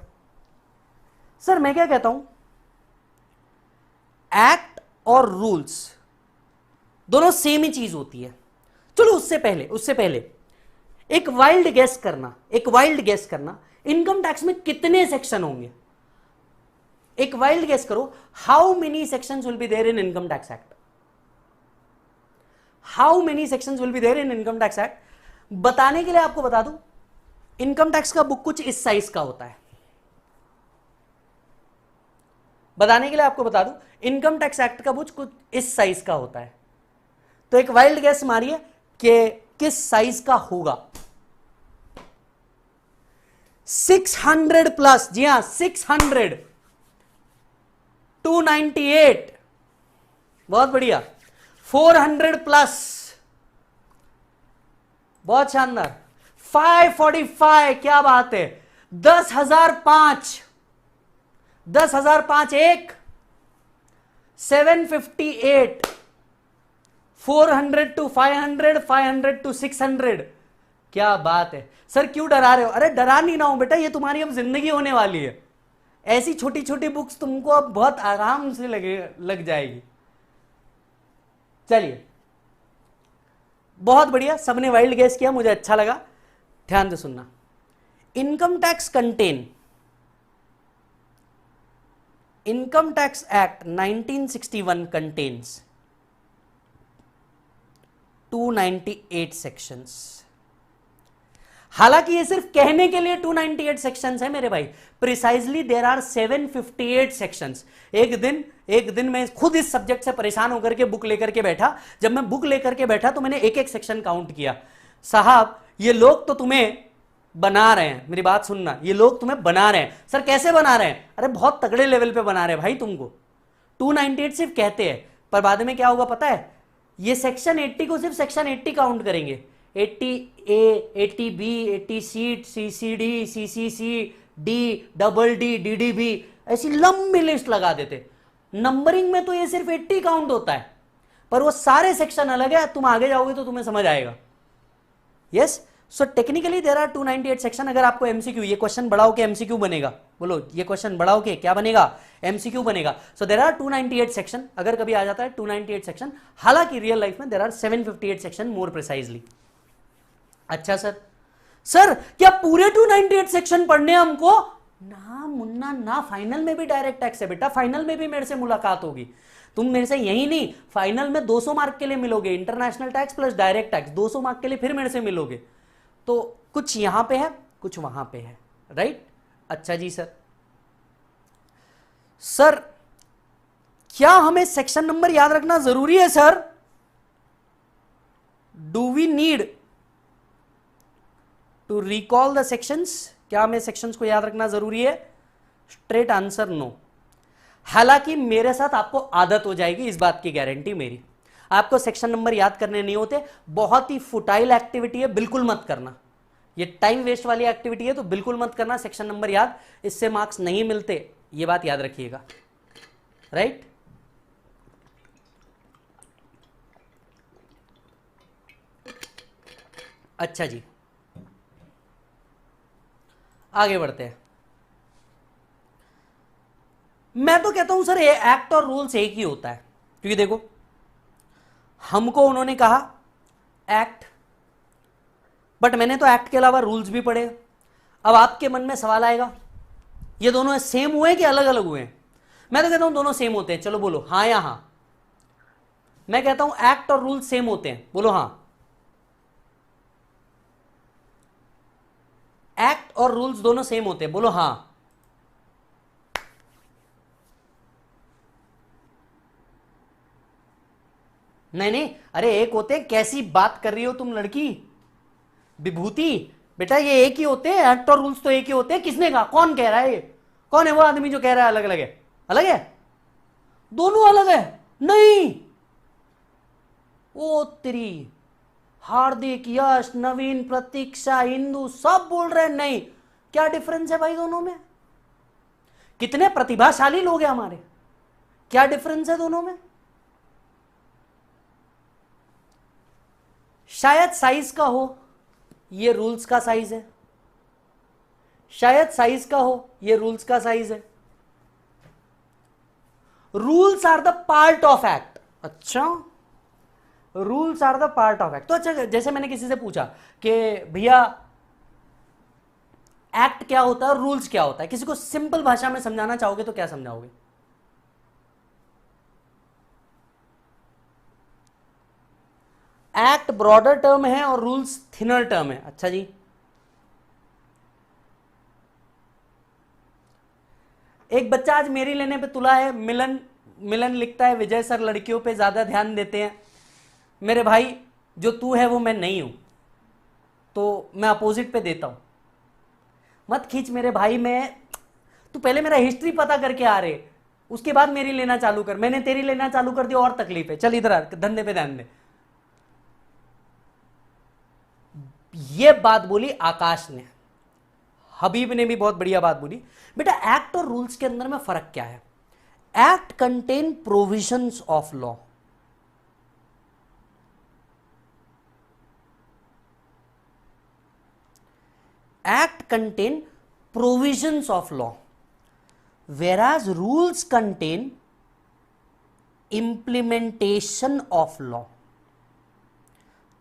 सर मैं क्या कहता हूं, एक्ट और रूल्स दोनों सेम ही चीज होती है। चलो उससे पहले एक वाइल्ड गेस करना, इनकम टैक्स में कितने सेक्शन होंगे? एक वाइल्ड गेस करो, how many sections will be there in income tax act? How many sections will be there in income tax act? बताने के लिए आपको बता दूं, इनकम टैक्स का बुक कुछ इस साइज का होता है। बताने के लिए आपको बता दूं, इनकम टैक्स एक्ट का बुक कुछ इस साइज का होता है। तो एक वाइल्ड गेस मारिए कि किस साइज का होगा। 600 प्लस, जी हां 600, 298, बहुत बढ़िया, 400 प्लस, बहुत शानदार, 545, क्या बात है, 10,005, 10,005 एक, 758, 400 to 500, 500 to 600, क्या बात है। सर क्यों डरा रहे हो? अरे डरा नहीं ना हूं बेटा, ये तुम्हारी अब जिंदगी होने वाली है। ऐसी छोटी छोटी बुक्स तुमको अब बहुत आराम से लग जाएगी। चलिए, बहुत बढ़िया, सबने वाइल्ड गेस किया, मुझे अच्छा लगा। ध्यान से सुनना, income tax act 1961 contains 298 sections. हालांकि ये सिर्फ कहने के लिए 298 सेक्शंस है मेरे भाई, प्रिसाइजली देयर आर 758 सेक्शंस। एक दिन मैं खुद इस सब्जेक्ट से परेशान होकर के बुक लेकर के बैठा। जब मैं बुक लेकर के बैठा तो मैंने एक एक सेक्शन काउंट किया। साहब ये लोग तो तुम्हें बना रहे हैं, मेरी बात सुनना, ये लोग तुम्हें बना रहे हैं। सर कैसे बना रहे हैं? अरे बहुत तगड़े लेवल पे बना रहे हैं भाई तुमको। 298 सिर्फ कहते हैं, पर बाद में क्या होगा पता है? ये सेक्शन 80 को सिर्फ सेक्शन 80 काउंट करेंगे। 80A, 80B, 80 seat, CCD, CCC, D, double D, DDB, ऐसी लंबी लिस्ट लगा देते। नंबरिंग में तो ये सिर्फ 80 काउंट होता है, पर वो सारे सेक्शन अलग है। तुम आगे जाओगे तो तुम्हें समझ आएगा। Yes, so technically there are 298 section. अगर आपको एमसीक्यू, ये क्वेश्चन बढ़ाओ के एमसीक्यू बनेगा, बोलो ये क्वेश्चन बढ़ाओ के क्या बनेगा? एमसीक्यू बनेगा। सो देयर आर 298 सेक्शन, अगर कभी आ जाता है 298 सेक्शन। हालांकि रियल लाइफ में there are 758 section more precisely. अच्छा सर क्या पूरे 298 सेक्शन पढ़ने हमको? ना मुन्ना ना, फाइनल में भी डायरेक्ट टैक्स है बेटा, फाइनल में भी मेरे से मुलाकात होगी। तुम मेरे से यही नहीं, फाइनल में 200 मार्क के लिए मिलोगे, international tax plus direct tax 200 mark के लिए फिर मेरे से मिलोगे। तो कुछ यहां पे है, कुछ वहां पे है, राइट? अच्छा जी सर क्या हमें सेक्शन नंबर याद रखना जरूरी है sir? Do we need to recall the sections? क्या हमें सेक्शंस को याद रखना जरूरी है? Straight answer no. हालांकि मेरे साथ आपको आदत हो जाएगी, इस बात की गारंटी मेरी। आपको सेक्शन नंबर याद करने नहीं होते, बहुत ही फुटाइल एक्टिविटी है, बिल्कुल मत करना। ये टाइम वेस्ट वाली एक्टिविटी है, तो बिल्कुल मत करना सेक्शन नंबर याद, इससे मार्क्स नहीं मिलते, ये बात याद रखिएगा, राइट? अच्छा जी, आगे बढ़ते हैं। मैं तो कहता हूं सर ये एक्ट और रूल्स एक ही होता है, क्योंकि देखो हमको उन्होंने कहा एक्ट बट मैंने तो एक्ट के अलावा रूल्स भी पढ़े। अब आपके मन में सवाल आएगा, ये दोनों सेम हुए हैं कि अलग अलग हुए हैं? मैं तो कहता हूं दोनों सेम होते हैं। चलो बोलो हाँ या हाँ। मैं कहता हूं एक्ट और रूल सेम होते हैं, बोलो हाँ। एक्ट और रूल्स दोनों सेम होते हैं, बोलो हाँ। नहीं नहीं, अरे एक होते हैं, कैसी बात कर रही हो तुम लड़की विभूति? बेटा ये एक ही होते हैं, एक्ट और रूल्स तो एक ही होते हैं। किसने कहा? कौन कह रहा है? ये कौन है वो आदमी जो कह रहा है अलग अलग है? अलग है, दोनों अलग है। नहीं, ओ तेरी, हार्दिक, यश, नवीन, प्रतीक्षा, इंदु सब बोल रहे हैं नहीं। क्या डिफरेंस है भाई दोनों में? कितने प्रतिभाशाली लोग हैं हमारे, क्या डिफरेंस है दोनों में? शायद साइज का हो, ये रूल्स का साइज है। शायद साइज का हो, ये रूल्स का साइज है। Rules are the part of act. अच्छा, rules are the part of act. तो अच्छा, जैसे मैंने किसी से पूछा कि भैया एक्ट क्या होता है और रूल्स क्या होता है, किसी को सिंपल भाषा में समझाना चाहोगे तो क्या समझाओगे? एक्ट ब्रॉडर टर्म है और रूल्स थिनर टर्म है। अच्छा जी, एक बच्चा आज मेरी लेने पे तुला है। मिलन मिलन लिखता है, विजय सर लड़कियों पे ज्यादा ध्यान देते हैं। मेरे भाई, जो तू है वो मैं नहीं हूं, तो मैं अपोजिट पे देता हूं। मत खींच मेरे भाई, मैं तू पहले मेरा हिस्ट्री पता करके आ रहे, उसके बाद मेरी लेना चालू कर। मैंने तेरी लेना चालू कर दी और तकलीफ है। चल इधर आ, धंधे पे ध्यान दे। ये बात बोली आकाश ने, हबीब ने भी बहुत बढ़िया बात बोली। बेटा एक्ट और रूल्स के अंदर में फर्क क्या है? Act contain provisions of law. Act contain provisions of law, whereas rules contain implementation of law।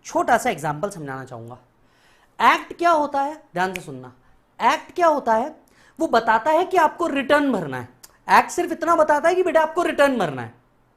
छोटा सा एग्जांपल समझाना चाहूंगा। एक्ट क्या होता है, ध्यान से सुनना। एक्ट क्या होता है? वो बताता है कि आपको रिटर्न भरना है। एक्ट सिर्फ इतना बताता है कि बेटा आपको रिटर्न भरना है,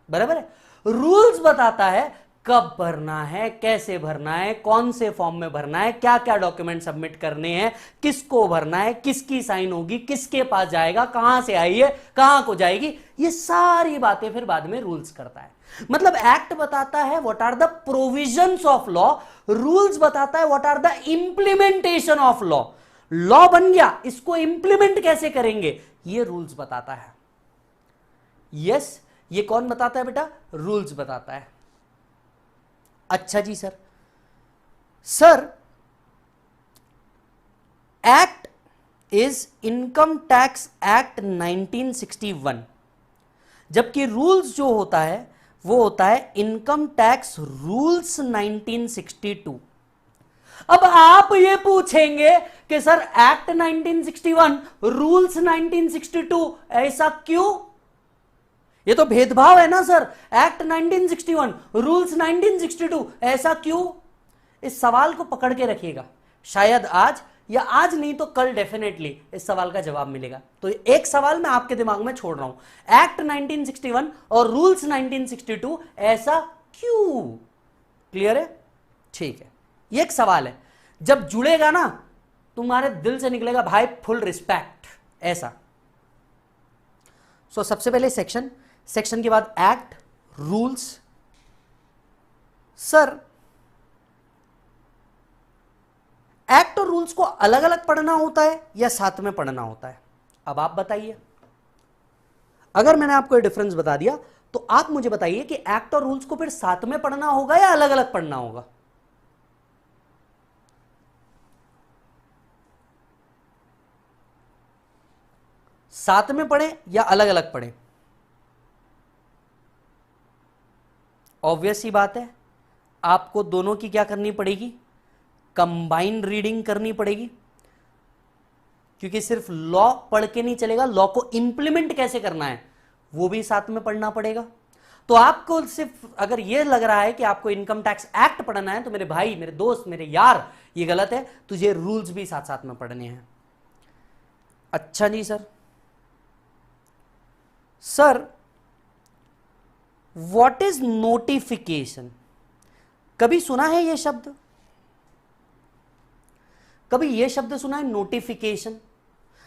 बराबर है। रूल्स बताता है कब भरना है, कैसे भरना है, कौन से फॉर्म में भरना है, क्या क्या डॉक्यूमेंट सबमिट करने हैं, किसको भरना है, किसकी साइन होगी, किसके पास जाएगा, कहां से आई है, कहां को जाएगी, ये सारी बातें फिर बाद में रूल्स करता है। मतलब एक्ट बताता है what are the provisions of law, rules बताता है what are the implementation of law. Law बन गया, इसको इंप्लीमेंट कैसे करेंगे, ये रूल्स बताता है। यस, ये कौन बताता है बेटा? रूल्स बताता है। अच्छा जी sir, act is income tax act 1961, जबकि रूल्स जो होता है वो होता है इनकम टैक्स रूल्स 1962। अब आप ये पूछेंगे कि सर एक्ट 1961 रूल्स 1962 ऐसा क्यों? ये तो भेदभाव है ना सर, एक्ट 1961 रूल्स 1962 ऐसा क्यों? इस सवाल को पकड़ के रखिएगा, शायद आज या आज नहीं तो कल डेफिनेटली इस सवाल का जवाब मिलेगा। तो एक सवाल मैं आपके दिमाग में छोड़ रहा हूं, एक्ट 1961 और रूल्स 1962 ऐसा क्यों? क्लियर है? ठीक है, ये एक सवाल है, जब जुड़ेगा ना तुम्हारे दिल से निकलेगा भाई फुल रिस्पेक्ट, ऐसा। सो सबसे पहले सेक्शन के बाद एक्ट, रूल्स। सर एक्ट और रूल्स को अलग अलग पढ़ना होता है या साथ में पढ़ना होता है? अब आप बताइए। अगर मैंने आपको ये डिफरेंस बता दिया तो आप मुझे बताइए कि एक्ट और रूल्स को फिर साथ में पढ़ना होगा या अलग अलग पढ़ना होगा? साथ में पढ़ें या अलग अलग पढ़ें? ऑब्वियस सी बात है, आपको दोनों की क्या करनी पड़ेगी? कंबाइंड रीडिंग करनी पड़ेगी, क्योंकि सिर्फ लॉ पढ़ के नहीं चलेगा, लॉ को इंप्लीमेंट कैसे करना है वो भी साथ में पढ़ना पड़ेगा। तो आपको सिर्फ अगर ये लग रहा है कि आपको इनकम टैक्स एक्ट पढ़ना है तो मेरे भाई, मेरे दोस्त, मेरे यार, ये गलत है। तुझे रूल्स भी साथ साथ में पढ़ने हैं। अच्छा जी sir, sir what is notification? कभी सुना है ये शब्द? कभी ये शब्द सुना है नोटिफिकेशन?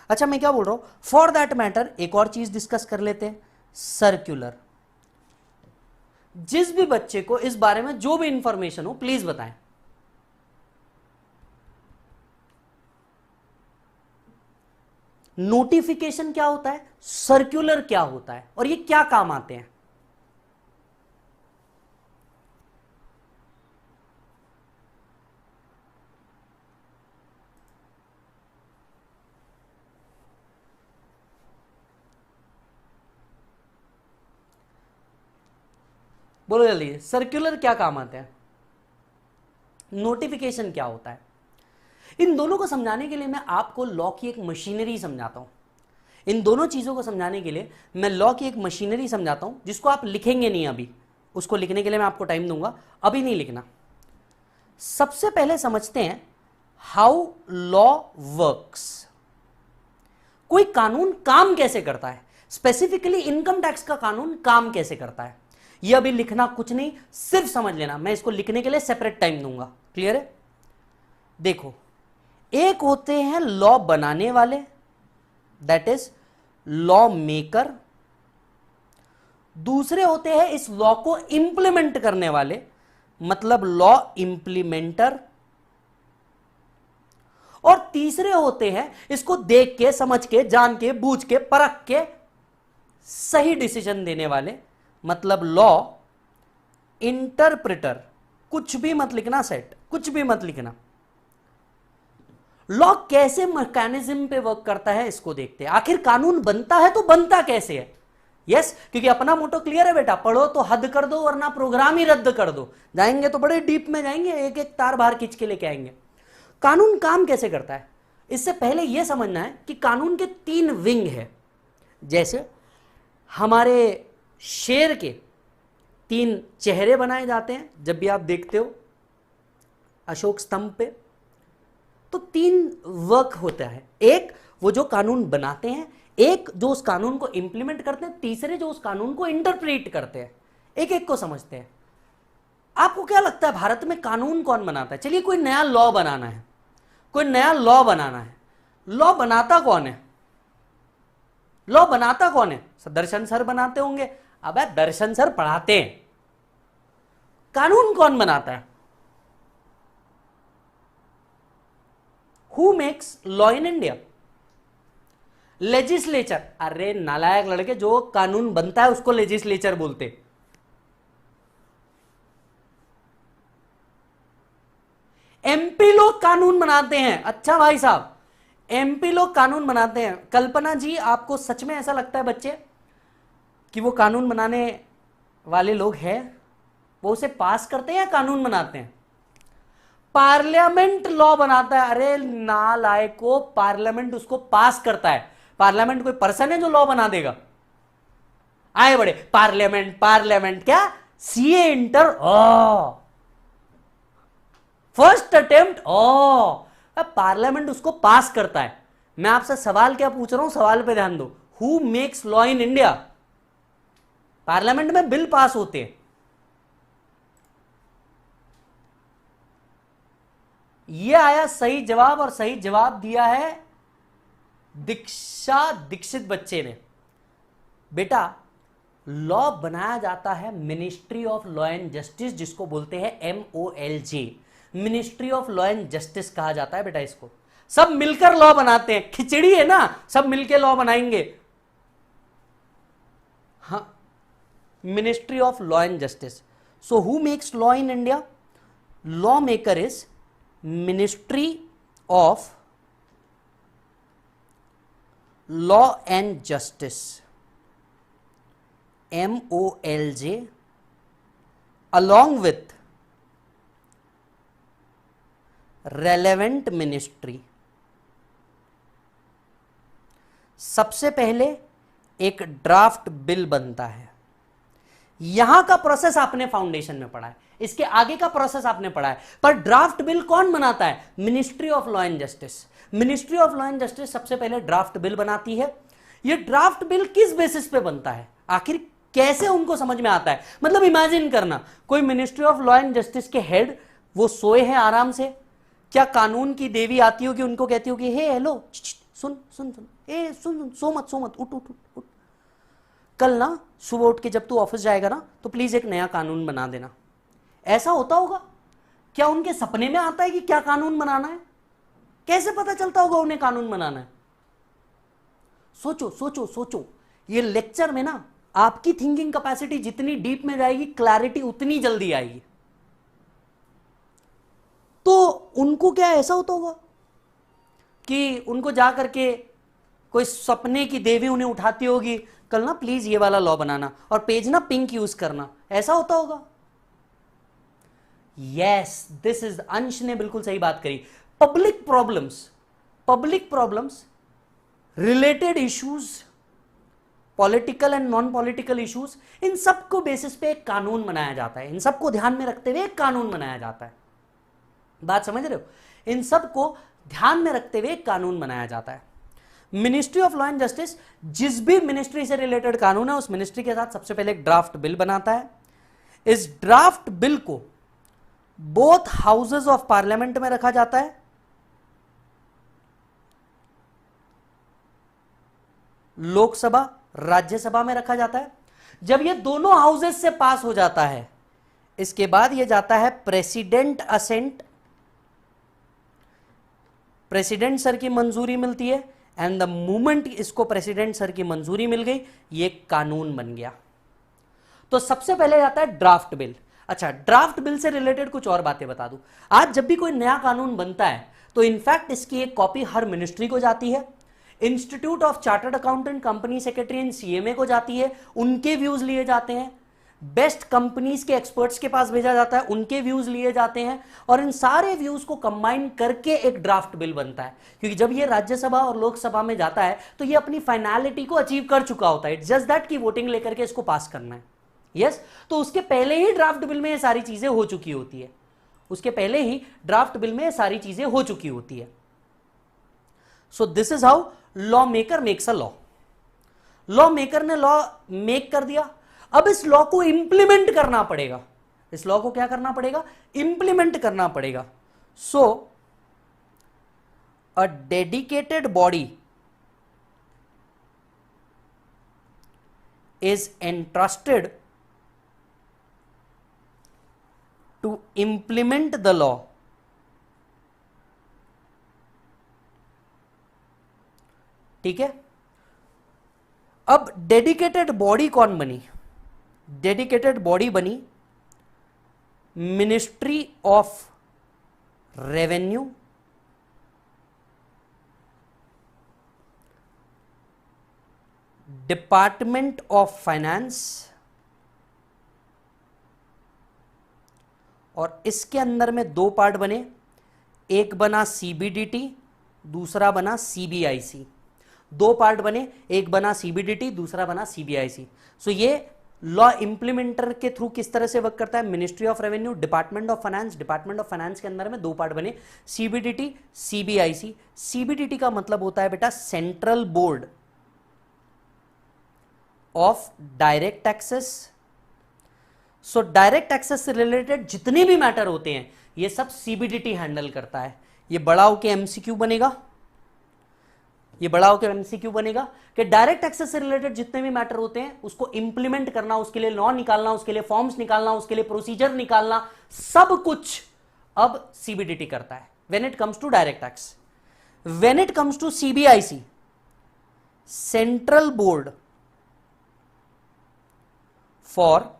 अच्छा मैं क्या बोल रहा हूं, फॉर दैट मैटर एक और चीज डिस्कस कर लेते हैं, सर्कुलर। जिस भी बच्चे को इस बारे में जो भी इंफॉर्मेशन हो प्लीज बताएं। नोटिफिकेशन क्या होता है, सर्कुलर क्या होता है, और ये क्या काम आते हैं? बोलो जल्दी, सर्कुलर क्या काम आते हैं, नोटिफिकेशन क्या होता है? इन दोनों को समझाने के लिए मैं आपको लॉ की एक मशीनरी समझाता हूं। इन दोनों चीजों को समझाने के लिए मैं लॉ की एक मशीनरी समझाता हूं, जिसको आप लिखेंगे नहीं अभी, उसको लिखने के लिए मैं आपको टाइम दूंगा, अभी नहीं लिखना। सबसे पहले समझते हैं हाउ लॉ वर्क्स। कोई कानून काम कैसे करता है, स्पेसिफिकली इनकम टैक्स का कानून काम कैसे करता है, यह अभी लिखना कुछ नहीं, सिर्फ समझ लेना। मैं इसको लिखने के लिए सेपरेट टाइम दूंगा, क्लियर है? देखो, एक होते हैं लॉ बनाने वाले, दैट इज लॉ मेकर। दूसरे होते हैं इस लॉ को इंप्लीमेंट करने वाले, मतलब लॉ इंप्लीमेंटर। और तीसरे होते हैं इसको देख के, समझ के, जान के, बूझ के, परख के सही डिसीजन देने वाले, मतलब लॉ इंटरप्रिटर। कुछ भी मत लिखना सेट, कुछ भी मत लिखना। लॉ कैसे मैकेनिज्म पे वर्क करता है इसको देखते हैं। आखिर कानून बनता है तो बनता कैसे है? यस, क्योंकि अपना मोटो क्लियर है बेटा, पढ़ो तो हद कर दो वरना प्रोग्राम ही रद्द कर दो। जाएंगे तो बड़े डीप में जाएंगे, एक एक तार बाहर खींच के लेके आएंगे। कानून काम कैसे करता है, इससे पहले यह समझना है कि कानून के 3 विंग है। जैसे हमारे शेर के 3 चेहरे बनाए जाते हैं, जब भी आप देखते हो अशोक स्तंभ पे, तो 3 वर्क होता है। एक वो जो कानून बनाते हैं, एक जो उस कानून को इंप्लीमेंट करते हैं, तीसरे जो उस कानून को इंटरप्रेट करते हैं। एक एक को समझते हैं। आपको क्या लगता है भारत में कानून कौन बनाता है? चलिए कोई नया लॉ बनाना है, कोई नया लॉ बनाना है, लॉ बनाता कौन है? लॉ बनाता कौन है? दर्शन सर बनाते होंगे। अबे दर्शन सर पढ़ाते हैं, कानून कौन बनाता है? Who makes law in India? Legislature. अरे नालायक लड़के, जो कानून बनता है उसको लेजिस्लेचर बोलते। एमपी लोग कानून बनाते हैं। अच्छा भाई साहब, एमपी लोग कानून बनाते हैं। कल्पना जी, आपको सच में ऐसा लगता है बच्चे कि वो कानून बनाने वाले लोग हैं? वो उसे पास करते हैं या कानून बनाते हैं? पार्लियामेंट लॉ बनाता है। अरे नालायको, पार्लियामेंट उसको पास करता है। पार्लियामेंट कोई पर्सन है जो लॉ बना देगा? आए बड़े, पार्लियामेंट पार्लियामेंट क्या, CA inter first attempt parliament उसको पास करता है। मैं आपसे सवाल क्या पूछ रहा हूं, सवाल पे ध्यान दो। Who makes law in India? Parliament में बिल पास होते हैं। यह आया सही जवाब, और सही जवाब दिया है दीक्षा दीक्षित बच्चे ने। बेटा, लॉ बनाया जाता है ministry of law and justice, जिसको बोलते हैं MOLJ, ministry of law and justice कहा जाता है बेटा इसको। सब मिलकर लॉ बनाते हैं, खिचड़ी है ना, सब मिलकर लॉ बनाएंगे। हाँ, ministry of law and justice. So who makes law in India? Law maker is ministry of law and justice, MOLJ, along with relevant ministry। सबसे पहले एक ड्राफ्ट बिल बनता है। यहां का प्रोसेस आपने फाउंडेशन में पढ़ा है, इसके आगे का प्रोसेस आपने पढ़ा है, पर ड्राफ्ट बिल कौन बनाता है? Ministry of law and justice. Ministry of law and justice सबसे पहले ड्राफ्ट बिल बनाती है। ये ड्राफ्ट बिल किस बेसिस पे बनता है, आखिर कैसे उनको समझ में आता है? मतलब इमेजिन करना, कोई ministry of law and justice के हेड वो सोए हैं आराम से, क्या कानून की देवी आती होगी, उनको कहती होगी हे हेलो सुन सुन सुन, ए सुन सुन, सो मत उठ उठ उठ, कल ना सुबह उठ के जब तू ऑफिस जाएगा ना तो प्लीज एक नया कानून बना देना। ऐसा होता होगा? क्या उनके सपने में आता है कि क्या कानून बनाना है? कैसे पता चलता होगा उन्हें कानून बनाना है? सोचो सोचो सोचो, ये लेक्चर में ना आपकी थिंकिंग कैपेसिटी जितनी डीप में जाएगी, क्लैरिटी उतनी जल्दी आएगी। तो उनको क्या ऐसा होता होगा कि उनको जा करके कोई सपने की देवी उन्हें उठाती होगी, कल ना प्लीज ये वाला लॉ बनाना और पेज ना पिंक यूज करना, ऐसा होता होगा? यस, दिस इज, अंश ने बिल्कुल सही बात करी। Public problems, related issues, political and non political issues, इन सबको बेसिस पे एक कानून बनाया जाता है, इन सबको ध्यान में रखते हुए एक कानून बनाया जाता है। बात समझ रहे हो? इन सबको ध्यान में रखते हुए एक कानून बनाया जाता है। Ministry of law and justice जिस भी मिनिस्ट्री से रिलेटेड कानून है उस मिनिस्ट्री के साथ सबसे पहले एक ड्राफ्ट बिल बनाता है। इस ड्राफ्ट बिल को बोथ हाउसेस ऑफ पार्लियामेंट में रखा जाता है, लोकसभा राज्यसभा में रखा जाता है। जब ये दोनों हाउसेस से पास हो जाता है, इसके बाद ये जाता है प्रेसिडेंट असेंट, प्रेसिडेंट सर की मंजूरी मिलती है, एंड द मूवमेंट इसको प्रेसिडेंट सर की मंजूरी मिल गई, ये कानून बन गया। तो सबसे पहले जाता है ड्राफ्ट बिल। अच्छा, ड्राफ्ट बिल से रिलेटेड कुछ और बातें बता दूं। आज जब भी कोई नया कानून बनता है तो इनफैक्ट इसकी एक कॉपी हर मिनिस्ट्री को जाती है, institute of chartered accountant, company secretary and CMA को जाती है, उनके व्यूज लिए जाते हैं, बेस्ट कंपनीज के एक्सपर्ट्स के पास भेजा जाता है, उनके व्यूज लिए जाते हैं, और इन सारे व्यूज को कंबाइन करके एक ड्राफ्ट बिल बनता है। क्योंकि जब ये राज्यसभा और लोकसभा में जाता है तो ये अपनी फाइनलिटी को अचीव कर चुका होता है, इट्स जस्ट दैट की वोटिंग लेकर के इसको पास करना है। यस, तो उसके पहले ही ड्राफ्ट बिल में ये सारी चीजें हो चुकी होती है, उसके पहले ही ड्राफ्ट बिल में ये सारी चीजें हो चुकी होती है। So this is how law maker makes a law. Law maker ने लॉ मेक कर दिया, अब इस लॉ को इंप्लीमेंट करना पड़ेगा। इस लॉ को क्या करना पड़ेगा? इंप्लीमेंट करना पड़ेगा। So a dedicated body is entrusted to implement the law. ठीक है, अब डेडिकेटेड बॉडी कौन बनी? डेडिकेटेड बॉडी बनी ministry of revenue, department of finance, और इसके अंदर में दो पार्ट बने, एक बना सीबीडीटी, दूसरा बना सीबीआईसी। दो पार्ट बने, एक बना सीबीडीटी, दूसरा बना सीबीआईसी। सो ये लॉ इंप्लीमेंटर के थ्रू किस तरह से वर्क करता है? Ministry of revenue, department of finance, department of finance के अंदर में दो पार्ट बने, सीबीडीटी, सीबीआईसी। सीबीडीटी का मतलब होता है बेटा central board of direct taxes. So direct taxes से रिलेटेड जितने भी मैटर होते हैं ये सब सीबीडीटी हैंडल करता है। ये बड़ा होके एमसीक्यू बनेगा, ये बड़ा होकर एमसीक्यू बनेगा कि डायरेक्ट टैक्सेस से रिलेटेड जितने भी मैटर होते हैं उसको इंप्लीमेंट करना, उसके लिए लॉ निकालना, उसके लिए फॉर्म्स निकालना, उसके लिए प्रोसीजर निकालना, सब कुछ अब सीबीडीटी करता है when it comes to direct tax. When it comes to CBIC, central board for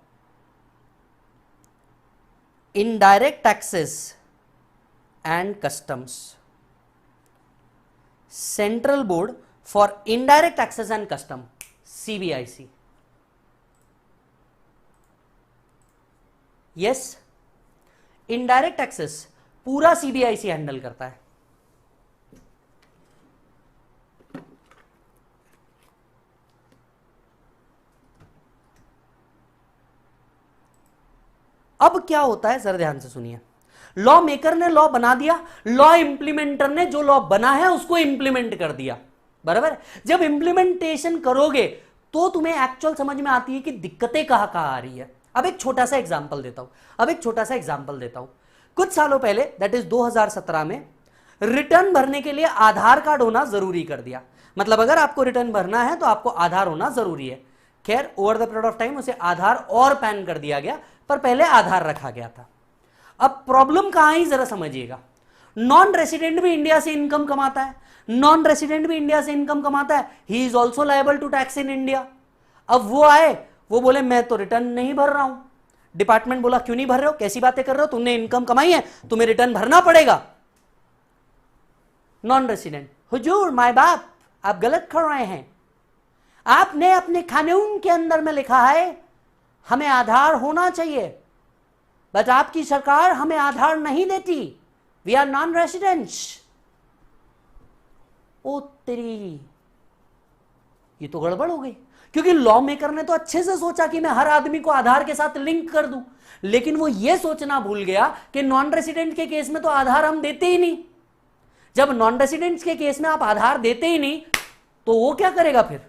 indirect taxes and customs, central board for indirect taxes and custom, CBIC. Yes, indirect taxes पूरा CBIC handle करता है। अब क्या होता है जरा ध्यान से सुनिए, लॉ मेकर ने लॉ बना दिया, लॉ इंप्लीमेंटर ने जो लॉ बना है उसको इंप्लीमेंट कर दिया, बराबर। जब इंप्लीमेंटेशन करोगे तो तुम्हें एक्चुअल समझ में आती है कि दिक्कतें कहां कहां आ रही है। अब एक छोटा सा एग्जांपल देता हूं, कुछ सालों पहले दैट इज 2017 में रिटर्न भरने के लिए आधार कार्ड होना जरूरी कर दिया। मतलब अगर आपको रिटर्न भरना है तो आपको आधार होना जरूरी है। खैर over the period of time उसे आधार और पैन कर दिया गया, पर पहले आधार रखा गया था। अब प्रॉब्लम कहां आई जरा समझिएगा, नॉन रेसिडेंट भी इंडिया से इनकम कमाता है, he is also liable to tax in India. अब वो आए, वो बोले मैं तो रिटर्न नहीं भर रहा हूं। डिपार्टमेंट बोला क्यों नहीं भर रहे हो, कैसी बातें कर रहे हो, तुमने इनकम कमाई है, तुम्हें रिटर्न भरना पड़ेगा। नॉन रेसिडेंट, हुजूर माय बाप आप गलत कर रहे हैं, आपने अपने कानून के अंदर में लिखा है हमें आधार होना चाहिए, बट आपकी सरकार हमें आधार नहीं देती, वी आर नॉन रेसिडेंट्स। ओ तेरी, ये तो गड़बड़ हो गई, क्योंकि लॉ मेकर ने तो अच्छे से सोचा कि मैं हर आदमी को आधार के साथ लिंक कर दूं, लेकिन वो ये सोचना भूल गया कि नॉन रेसिडेंट के केस में तो आधार हम देते ही नहीं। जब नॉन रेसिडेंट्स के केस में आप आधार देते ही नहीं तो वो क्या करेगा फिर।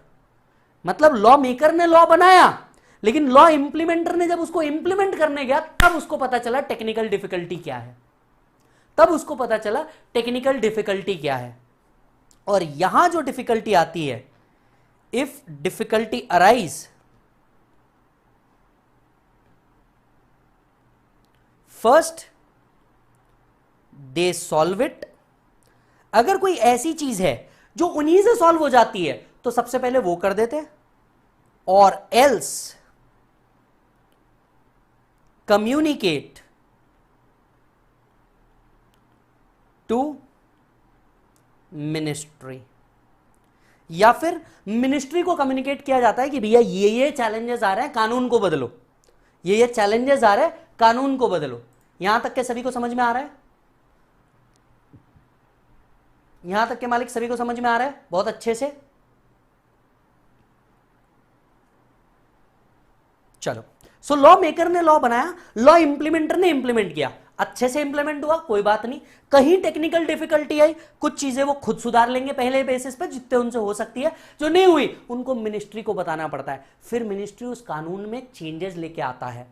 मतलब लॉ मेकर ने लॉ बनाया, लेकिन लॉ इंप्लीमेंटर ने जब उसको इंप्लीमेंट करने गया तब उसको पता चला टेक्निकल डिफिकल्टी क्या है। और यहां जो डिफिकल्टी आती है, if difficulty arise first they solve it. अगर कोई ऐसी चीज है जो उन्हीं से सॉल्व हो जाती है तो सबसे पहले वो कर देते हैं, और एल्स कम्युनिकेट टू मिनिस्ट्री, या फिर मिनिस्ट्री को कम्युनिकेट किया जाता है कि भैया ये चैलेंजेस आ रहे हैं, कानून को बदलो, ये चैलेंजेस आ रहे हैं, कानून को बदलो। यहां तक के सभी को समझ में आ रहा है, यहां तक के मालिक सभी को समझ में आ रहा है बहुत अच्छे से। चलो, सो लॉ मेकर ने लॉ बनाया, लॉ इंप्लीमेंटर ने इंप्लीमेंट किया, अच्छे से इंप्लीमेंट हुआ, कोई बात नहीं। कहीं टेक्निकल डिफिकल्टी आई, कुछ चीजें वो खुद सुधार लेंगे पहले बेसिस पे जितने उनसे हो सकती है, जो नहीं हुई उनको मिनिस्ट्री को बताना पड़ता है, फिर मिनिस्ट्री उस कानून में चेंजेस लेके आता है।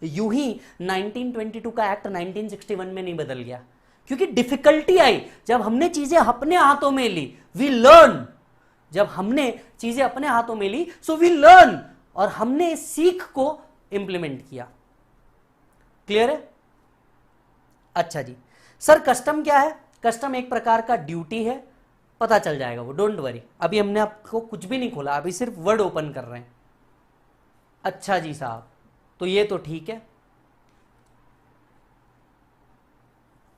यूं ही 1922 का एक्ट 1961 में नहीं बदल गया, क्योंकि डिफिकल्टी आई। जब हमने चीजें अपने हाथों में ली, वी लर्न, जब हमने चीजें अपने हाथों में ली सो वी लर्न, और हमने इस सीख को इंप्लीमेंट किया। क्लियर है? अच्छा जी सर, कस्टम क्या है? कस्टम एक प्रकार का ड्यूटी है, पता चल जाएगा वो, डोंट वरी। अभी हमने आपको कुछ भी नहीं खोला, अभी सिर्फ वर्ड ओपन कर रहे हैं। अच्छा जी साहब, तो ये तो ठीक है।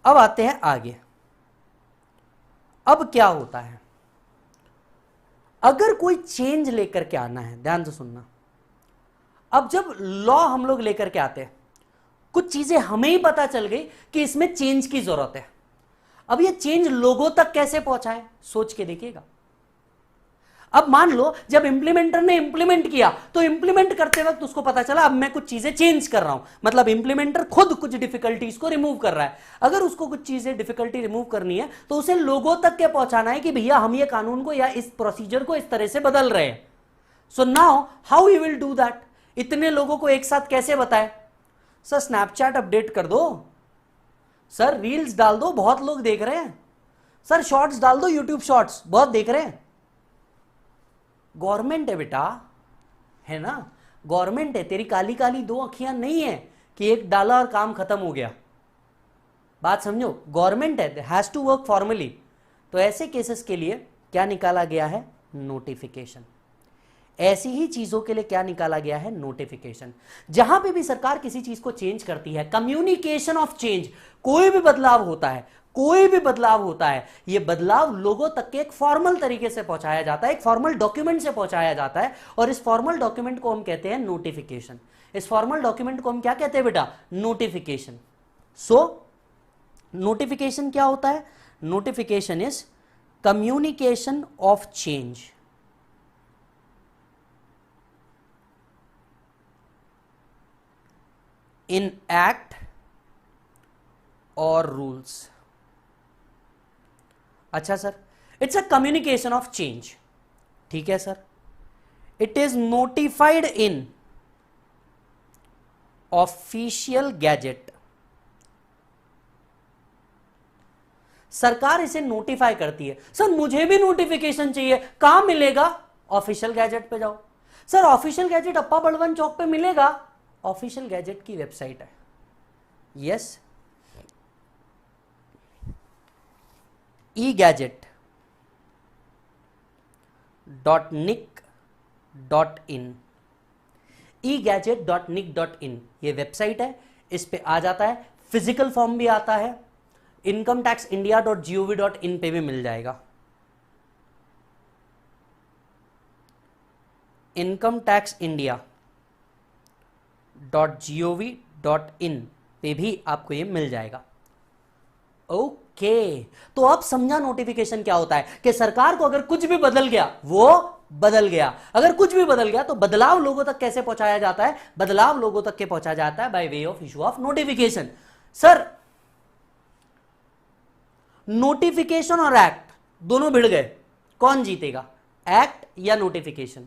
अब आते हैं आगे। अब क्या होता है, अगर कोई चेंज लेकर के आना है, ध्यान से सुनना। अब जब लॉ हम लोग लेकर के आते हैं, कुछ चीजें हमें ही पता चल गई कि इसमें चेंज की जरूरत है। अब ये चेंज लोगों तक कैसे पहुंचाए, सोच के देखिएगा। अब मान लो जब इंप्लीमेंटर ने इंप्लीमेंट किया तो इंप्लीमेंट करते वक्त उसको पता चला अब मैं कुछ चीजें चेंज कर रहा हूं, मतलब इंप्लीमेंटर खुद कुछ डिफिकल्टीज को रिमूव कर रहा है। अगर उसको कुछ चीजें डिफिकल्टी रिमूव करनी है तो उसे लोगों तक के पहुंचाना है कि भैया हम ये कानून को या इस प्रोसीजर को इस तरह से बदल रहे हैं। So now how you will do that? इतने लोगों को एक साथ कैसे बताए? सर स्नैपचैट अपडेट कर दो, सर रील्स डाल दो, बहुत लोग देख रहे हैं, सर शॉर्ट्स डाल दो, यूट्यूब शॉर्ट्स बहुत देख रहे हैं। गवर्नमेंट है बेटा, है ना, गवर्नमेंट है, तेरी काली काली दो अखियां नहीं है कि एक डाला और काम खत्म हो गया। बात समझो, गवर्नमेंट है, हैज टू वर्क फॉर्मली। तो ऐसे केसेस के लिए क्या निकाला गया है? नोटिफिकेशन। ऐसी ही चीजों के लिए क्या निकाला गया है? नोटिफिकेशन। जहां पे भी सरकार किसी चीज को चेंज करती है, कम्युनिकेशन ऑफ चेंज, कोई भी बदलाव होता है, यह बदलाव लोगों तक के एक फॉर्मल तरीके से पहुंचाया जाता है, एक फॉर्मल डॉक्यूमेंट से पहुंचाया जाता है, और इस फॉर्मल डॉक्यूमेंट को हम कहते हैं नोटिफिकेशन। इस फॉर्मल डॉक्यूमेंट को हम क्या कहते हैं बेटा? नोटिफिकेशन। सो नोटिफिकेशन क्या होता है? Notification is communication of change. In act और रूल्स। अच्छा sir, it's a communication of change. ठीक है sir, it is notified in official gazette. सरकार इसे नोटिफाई करती है। सर मुझे भी नोटिफिकेशन चाहिए, कहां मिलेगा? ऑफिशियल गैजेट पे जाओ। सर ऑफिशियल गैजेट अप्पा बड़वन चौक पे मिलेगा? ऑफिशियल गैजेट की वेबसाइट है। यस, ई गैजेट .nic.in, egazette.nic.in ये वेबसाइट है। इस पे आ जाता है, फिजिकल फॉर्म भी आता है। इनकम टैक्स इंडिया .gov.in पे भी मिल जाएगा। इनकम टैक्स इंडिया .gov.in पे भी आपको ये मिल जाएगा। ओके, तो अब समझा नोटिफिकेशन क्या होता है कि सरकार को अगर कुछ भी बदल गया वो बदल गया, अगर कुछ भी बदल गया तो बदलाव लोगों तक कैसे पहुंचाया जाता है? बदलाव लोगों तक के पहुंचाया जाता है by way of issue of notification. Sir notification और एक्ट दोनों भिड़ गए, कौन जीतेगा, एक्ट या नोटिफिकेशन?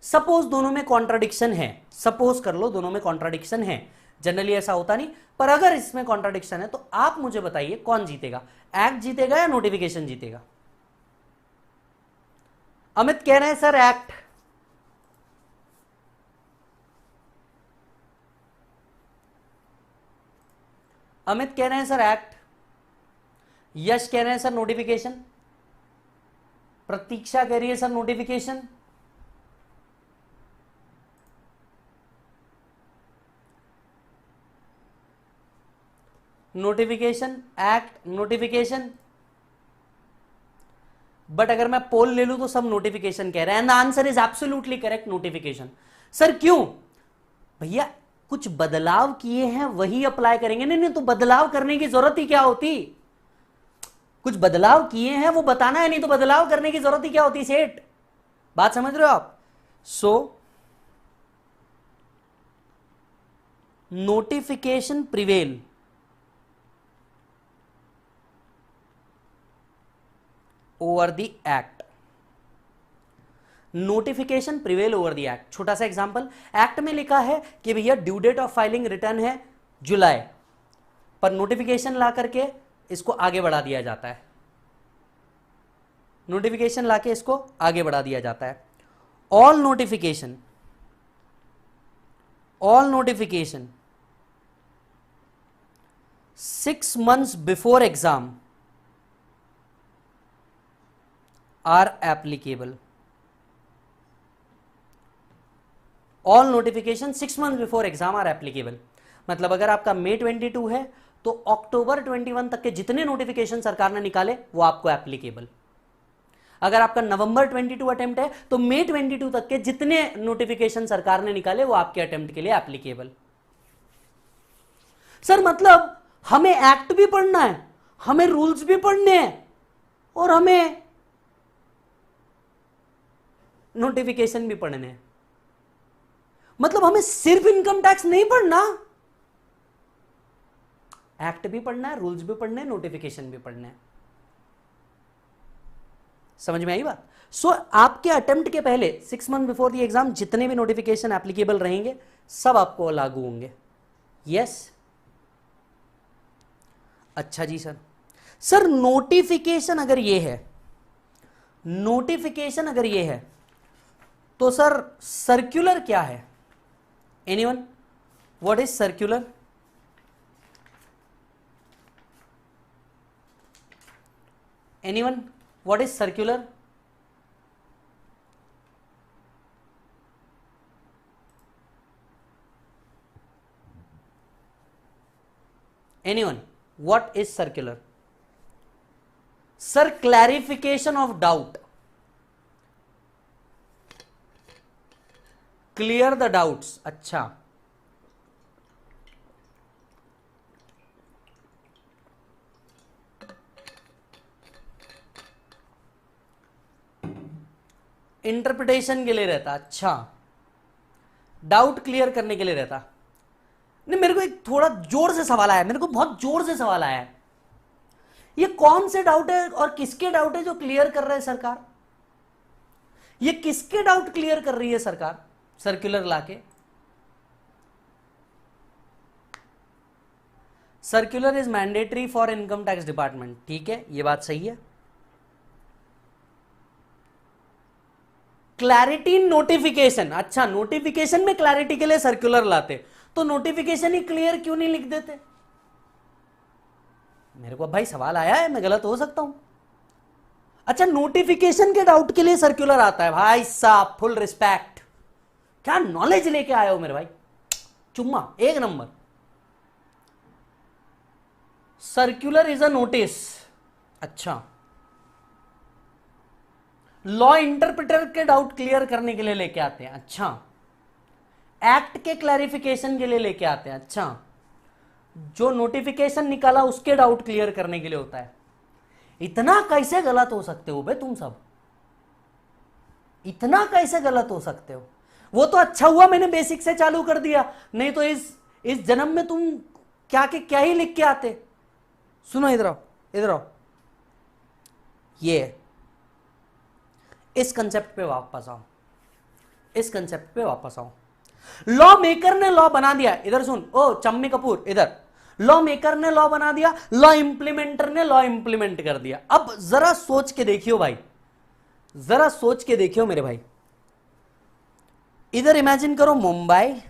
सपोज दोनों में कॉन्ट्राडिक्शन है, सपोज कर लो दोनों में कॉन्ट्राडिक्शन है, जनरली ऐसा होता नहीं, पर अगर इसमें कॉन्ट्राडिक्शन है तो आप मुझे बताइए कौन जीतेगा, एक्ट जीतेगा या नोटिफिकेशन जीतेगा? अमित कह रहे हैं सर एक्ट। अमित कह रहे हैं सर एक्ट। यश कह रहे हैं सर नोटिफिकेशन। प्रतीक्षा कह रही है sir notification. Notification, act, notification. But अगर मैं पोल ले लूं तो सब नोटिफिकेशन कह रहे हैं। And the answer is absolutely correct, notification. Sir क्यों? भैया कुछ बदलाव किए हैं वही अप्लाई करेंगे। नहीं नहीं, तो बदलाव करने की जरूरत ही क्या होती? कुछ बदलाव किए हैं वो बताना है, नहीं तो बदलाव करने की जरूरत ही क्या होती सेठ? बात समझ रहे हो आप? So notification prevail over the act. Notification prevail over the act. छोटा सा एग्जांपल, एक्ट में लिखा है कि भैया due date of filing return है जुलाई, पर नोटिफिकेशन ला करके इसको आगे बढ़ा दिया जाता है। नोटिफिकेशन लाके इसको आगे बढ़ा दिया जाता है। All notification 6 months before exam are applicable. All notification 6 months before exam are applicable. मतलब अगर आपका मई 22 है तो अक्टूबर 21 तक के जितने नोटिफिकेशन सरकार ने निकाले वो आपको एप्लीकेबल। अगर आपका नवंबर 22 अटेम्प्ट है तो मई 22 तक के जितने नोटिफिकेशन सरकार ने निकाले वो आपके अटेम्प्ट के लिए एप्लीकेबल। सर मतलब हमें एक्ट भी पढ़ना है, हमें रूल्स भी पढ़ने हैं और हमें नोटिफिकेशन भी पढ़ने हैं। मतलब हमें सिर्फ इनकम टैक्स नहीं पढ़ना, एक्ट भी पढ़ना है, रूल्स भी पढ़ने हैं, नोटिफिकेशन भी पढ़ने हैं। समझ में आई बात? सो आपके अटेम्प्ट के पहले 6 months बिफोर द एग्जाम जितने भी नोटिफिकेशन एप्लीकेबल रहेंगे सब आपको लागू होंगे। यस, अच्छा जी सर। सर नोटिफिकेशन अगर ये है, नोटिफिकेशन अगर ये है तो सर सर्कुलर क्या है? Anyone, what is circular? Anyone, what is circular? Anyone, what is circular? Sir clarification of doubt, clear the doubts. अच्छा, इंटरप्रिटेशन के लिए रहता। अच्छा, डाउट क्लियर करने के लिए रहता। नहीं, मेरे को एक थोड़ा जोर से सवाल आया, मेरे को बहुत जोर से सवाल आया है। ये कौन से डाउट है और किसके डाउट है जो क्लियर कर रहे हैं सरकार? ये किसके डाउट क्लियर कर रही है सरकार सर्कुलर लाके? Circular is mandatory for income tax department, ठीक है, ये बात सही है। क्लैरिटी नोटिफिकेशन, अच्छा नोटिफिकेशन में क्लैरिटी के लिए सर्कुलर लाते, तो नोटिफिकेशन ही क्लियर क्यों नहीं लिख देते? मेरे को भाई सवाल आया है, मैं गलत हो सकता हूं। अच्छा, नोटिफिकेशन के डाउट के लिए सर्कुलर आता है, भाई साहब फुल रिस्पेक्ट, क्या नॉलेज लेके आए हो मेरे भाई, चुम्मा एक number. Circular is a notice, अच्छा लॉ इंटरप्रिटर के डाउट क्लियर करने के लिए लेके आते हैं, अच्छा एक्ट के क्लैरिफिकेशन के लिए लेके आते हैं, अच्छा जो नोटिफिकेशन निकाला उसके डाउट क्लियर करने के लिए होता है। इतना कैसे गलत हो सकते हो बे तुम सब, इतना कैसे गलत हो सकते हो? वो तो अच्छा हुआ मैंने बेसिक से चालू कर दिया, नहीं तो इस जन्म में तुम क्या के क्या ही लिख के आते। सुनो इधर आओ, इधर आओ, ये इस कंसेप्ट पे वापस आओ, इस कंसेप्ट पे वापस आओ। लॉ मेकर ने लॉ बना दिया, इधर सुन, ओ चम्मी कपूर इधर, लॉ मेकर ने लॉ बना दिया, लॉ इंप्लीमेंटर ने लॉ इंप्लीमेंट कर दिया। अब जरा सोच के देखियो भाई, जरा सोच के देखियो मेरे भाई, इधर इमेजिन करो मुंबई,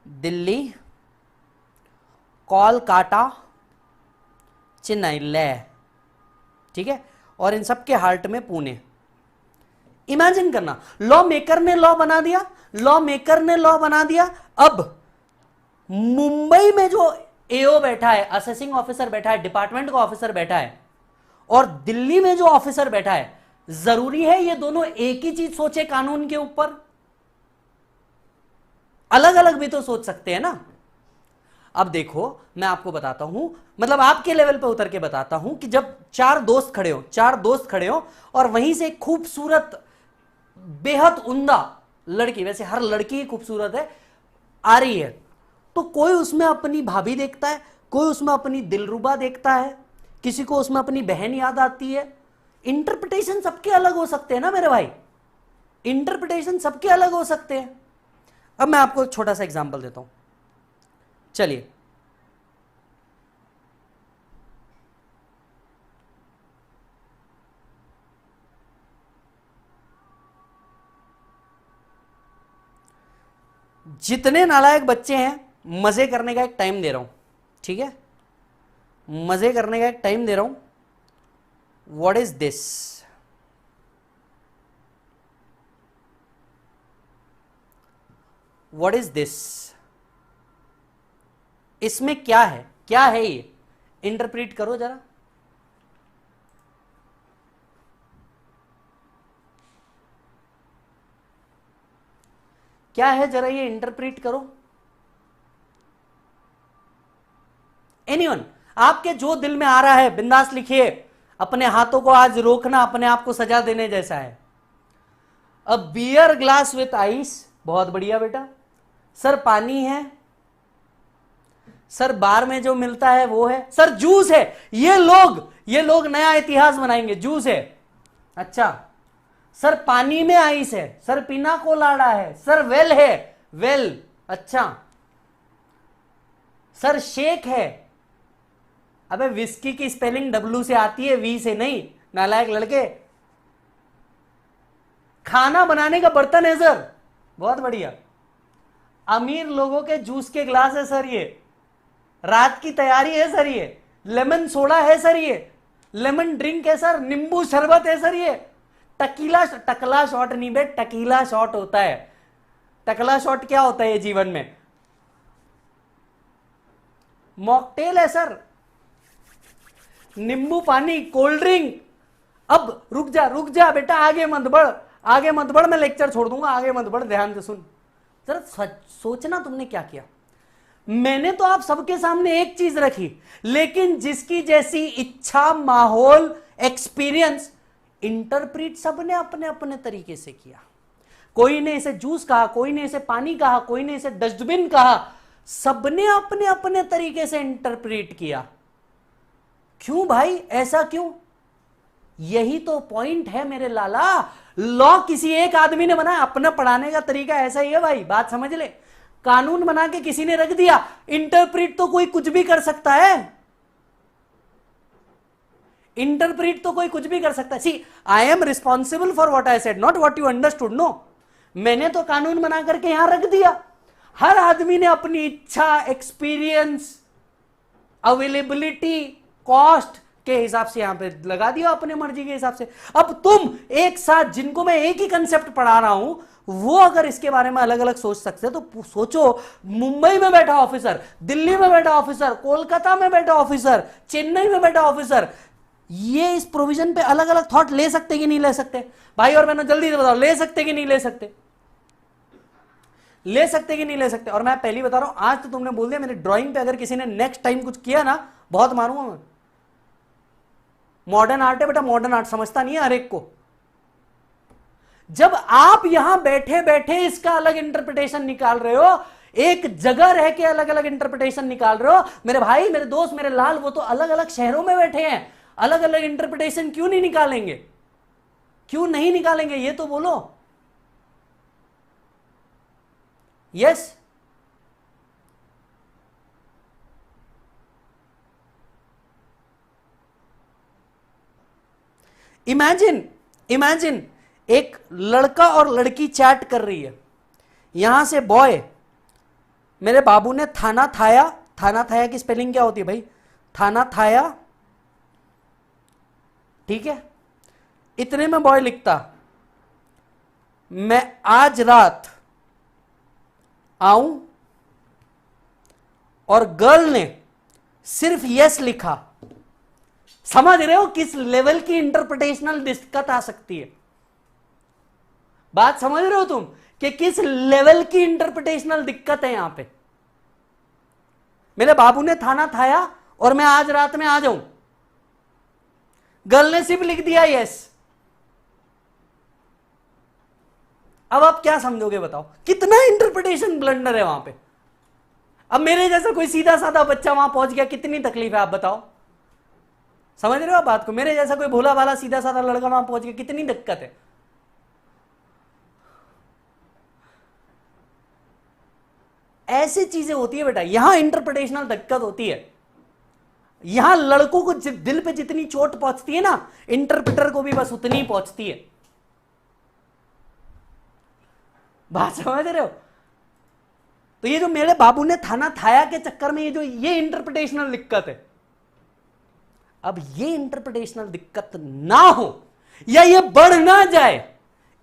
दिल्ली, कोलकाता, चेन्नई, ले, ठीक है, और इन सब के हार्ट में पुणे। इमेजिन करना, लॉ मेकर ने लॉ बना दिया, लॉ मेकर ने लॉ बना दिया। अब मुंबई में जो एओ बैठा है, असेसिंग ऑफिसर बैठा है, डिपार्टमेंट का ऑफिसर बैठा है, और दिल्ली में जो ऑफिसर बैठा है, जरूरी है ये दोनों एक ही चीज सोचे कानून के ऊपर? अलग अलग भी तो सोच सकते हैं ना। अब देखो मैं आपको बताता हूं, मतलब आपके लेवल पे उतर के बताता हूं कि जब चार दोस्त खड़े हो और वहीं से खूबसूरत बेहद उम्दा लड़की, वैसे हर लड़की खूबसूरत है, आ रही है, तो कोई उसमें अपनी भाभी देखता है, कोई उसमें अपनी दिलरुबा देखता है, किसी को उसमें अपनी बहन याद आती है। इंटरप्रिटेशन सबके अलग हो सकते हैं ना मेरे भाई, इंटरप्रिटेशन सबके अलग हो सकते हैं। अब मैं आपको एक छोटा सा एग्जांपल देता हूं, चलिए जितने नालायक बच्चे हैं, मजे करने का एक टाइम दे रहा हूं, ठीक है, मजे करने का एक टाइम दे रहा हूं। What is this? What is this? इसमें क्या है, क्या है ये? इंटरप्रीट करो जरा। क्या है जरा ये इंटरप्रीट करो। एनीवन, आपके जो दिल में आ रहा है बिंदास लिखिए। अपने हाथों को आज रोकना अपने आप को सजा देने जैसा है। अ बियर ग्लास विथ आइस, बहुत बढ़िया बेटा। सर पानी है, सर बार में जो मिलता है वो है, सर जूस है। ये लोग नया इतिहास बनाएंगे, जूस है। अच्छा सर पानी में आइस है, सर पिना कोलाडा है, सर वेल है, वेल। अच्छा सर शेक है। अबे विस्की की स्पेलिंग डब्ल्यू से आती है, वी से नहीं, नालायक लड़के। खाना बनाने का बर्तन है सर, बहुत बढ़िया। अमीर लोगों के जूस के ग्लास है सर ये। रात की तैयारी है सर ये। लेमन सोडा है सर ये। लेमन ड्रिंक है सर। नींबू शरबत है सर ये। टकला शॉट नहीं बे, टकीला शॉट होता है। टकला शॉट क्या होता है ये जीवन में? मॉकटेल है सर। नींबू पानी, कोल्ड ड्रिंक। अब रुक जा बेटा, आगे मत बढ़, मैं लेक्चर छोड़ दूंगा, आगे मत बढ़, ध्यान से सुन जरा। सोचना तुमने क्या किया। मैंने तो आप सबके सामने एक चीज रखी, लेकिन जिसकी जैसी इच्छा, माहौल, एक्सपीरियंस, इंटरप्रीट सबने अपने अपने तरीके से किया। कोई ने इसे जूस कहा, कोई ने इसे पानी कहा, कोई ने इसे डस्टबिन कहा, सबने अपने अपने तरीके से इंटरप्रेट किया। क्यों भाई, ऐसा क्यों? यही तो पॉइंट है मेरे लाला। लॉ किसी एक आदमी ने बनाया, अपना पढ़ाने का तरीका ऐसा ही है भाई, बात समझ ले। कानून बना के किसी ने रख दिया, इंटरप्रेट तो कोई कुछ भी कर सकता है। इंटरप्रेट तो कोई कुछ भी कर सकता है। See, I am responsible for what I said, not what you understood. No, मैंने तो कानून बना करके यहां रख दिया। हर आदमी ने अपनी इच्छा, एक्सपीरियंस, अवेलेबिलिटी, कॉस्ट के हिसाब से यहां पे लगा दिया, अपने मर्जी के हिसाब से। अब तुम एक साथ, जिनको मैं एक ही कंसेप्ट पढ़ा रहा हूं, वो अगर इसके बारे में अलग अलग सोच सकते हैं, तो सोचो मुंबई में बैठा ऑफिसर, दिल्ली में बैठा ऑफिसर, कोलकाता में बैठा ऑफिसर, चेन्नई में बैठा ऑफिसर, ये इस प्रोविजन पे अलग अलग थॉट ले सकते कि नहीं ले सकते? भाई और बहनों जल्दी से बताओ, ले सकते कि नहीं ले सकते? ले सकते कि नहीं ले सकते? और मैं पहली बता रहा हूं, आज तो तुमने बोल दिया, मेरी ड्राइंग पे अगर किसी ने नेक्स्ट टाइम कुछ किया ना, बहुत मारूंगा मैं। मॉडर्न आर्ट है बेटा, मॉडर्न आर्ट समझता नहीं है हर एक को। जब आप यहां बैठे बैठे इसका अलग इंटरप्रिटेशन निकाल रहे हो, एक जगह रह के अलग अलग इंटरप्रिटेशन निकाल रहे हो, मेरे भाई, मेरे दोस्त, मेरे लाल, वो तो अलग अलग शहरों में बैठे हैं, अलग अलग इंटरप्रिटेशन क्यों नहीं निकालेंगे? क्यों नहीं निकालेंगे, ये तो बोलो। यस, इमेजिन एक लड़का और लड़की चैट कर रही है। यहां से बॉय, मेरे बाबू ने थाना थाया, थाना थाया की स्पेलिंग क्या होती है भाई? थाना थाया, ठीक है। इतने में बॉय लिखता, मैं आज रात आऊं, और गर्ल ने सिर्फ यस लिखा। समझ रहे हो किस लेवल की इंटरप्रिटेशनल दिक्कत आ सकती है? बात समझ रहे हो तुम कि किस लेवल की इंटरप्रिटेशनल दिक्कत है यहां पे? मेरे बाबू ने थाना थाया और मैं आज रात में आ जाऊं, गर्ल ने सिर्फ लिख दिया यस। अब आप क्या समझोगे बताओ? कितना इंटरप्रिटेशन ब्लंडर है वहां पे। अब मेरे जैसा कोई सीधा साधा बच्चा वहां पहुंच गया, कितनी तकलीफ है आप बताओ? समझ रहे हो आप बात को? मेरे जैसा कोई भोला भाला सीधा साधा लड़का वहां पहुंच गया, कितनी दिक्कत है। ऐसी चीजें होती है बेटा, यहां इंटरप्रिटेशनल दिक्कत होती है। यहां लड़कों को दिल पे जितनी चोट पहुंचती है ना, इंटरप्रेटर को भी बस उतनी ही पहुंचती है। बात समझ रहे हो? तो ये जो मेरे बाबू ने थाना थाया के चक्कर में ये इंटरप्रिटेशनल दिक्कत है। अब ये इंटरप्रिटेशनल दिक्कत ना हो या ये बढ़ ना जाए,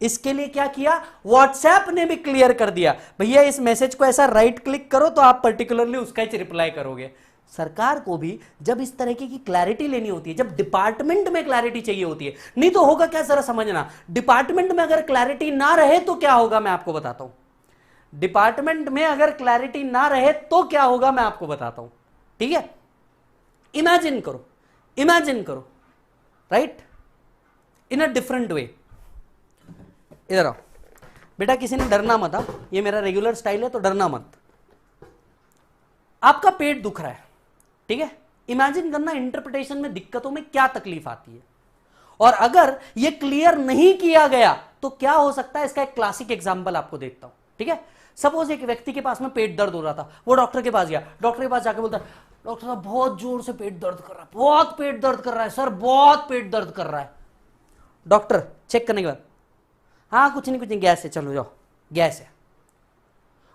इसके लिए क्या किया? व्हाट्सएप ने भी क्लियर कर दिया, भैया इस मैसेज को ऐसा राइट क्लिक करो तो आप पर्टिकुलरली उसका ही रिप्लाई करोगे। सरकार को भी जब इस तरीके की क्लैरिटी लेनी होती है, जब डिपार्टमेंट में क्लैरिटी चाहिए होती है, नहीं तो होगा क्या जरा समझना। डिपार्टमेंट में अगर क्लैरिटी ना रहे तो क्या होगा मैं आपको बताता हूं। डिपार्टमेंट में अगर क्लैरिटी ना रहे तो क्या होगा मैं आपको बताता हूं, ठीक है? इमेजिन करो, right, in a different way. इधर आओ बेटा, किसी ने डरना मत। ये मेरा रेगुलर स्टाइल है तो डरना मत। आपका पेट दुख रहा है, ठीक है? इमेजिन करना इंटरप्रिटेशन में दिक्कतों में क्या तकलीफ आती है, और अगर ये क्लियर नहीं किया गया तो क्या हो सकता है। इसका एक क्लासिक एग्जांपल आपको देता हूं, ठीक है? सपोज एक व्यक्ति के पास में पेट दर्द हो रहा था, वो डॉक्टर के पास गया। डॉक्टर के पास जाके बोलता है, डॉक्टर साहब बहुत जोर से पेट दर्द कर रहा है, बहुत पेट दर्द कर रहा है सर, बहुत पेट दर्द कर रहा है। डॉक्टर चेक करने के बाद, हाँ कुछ नहीं गैस है, चलो जाओ गैस है।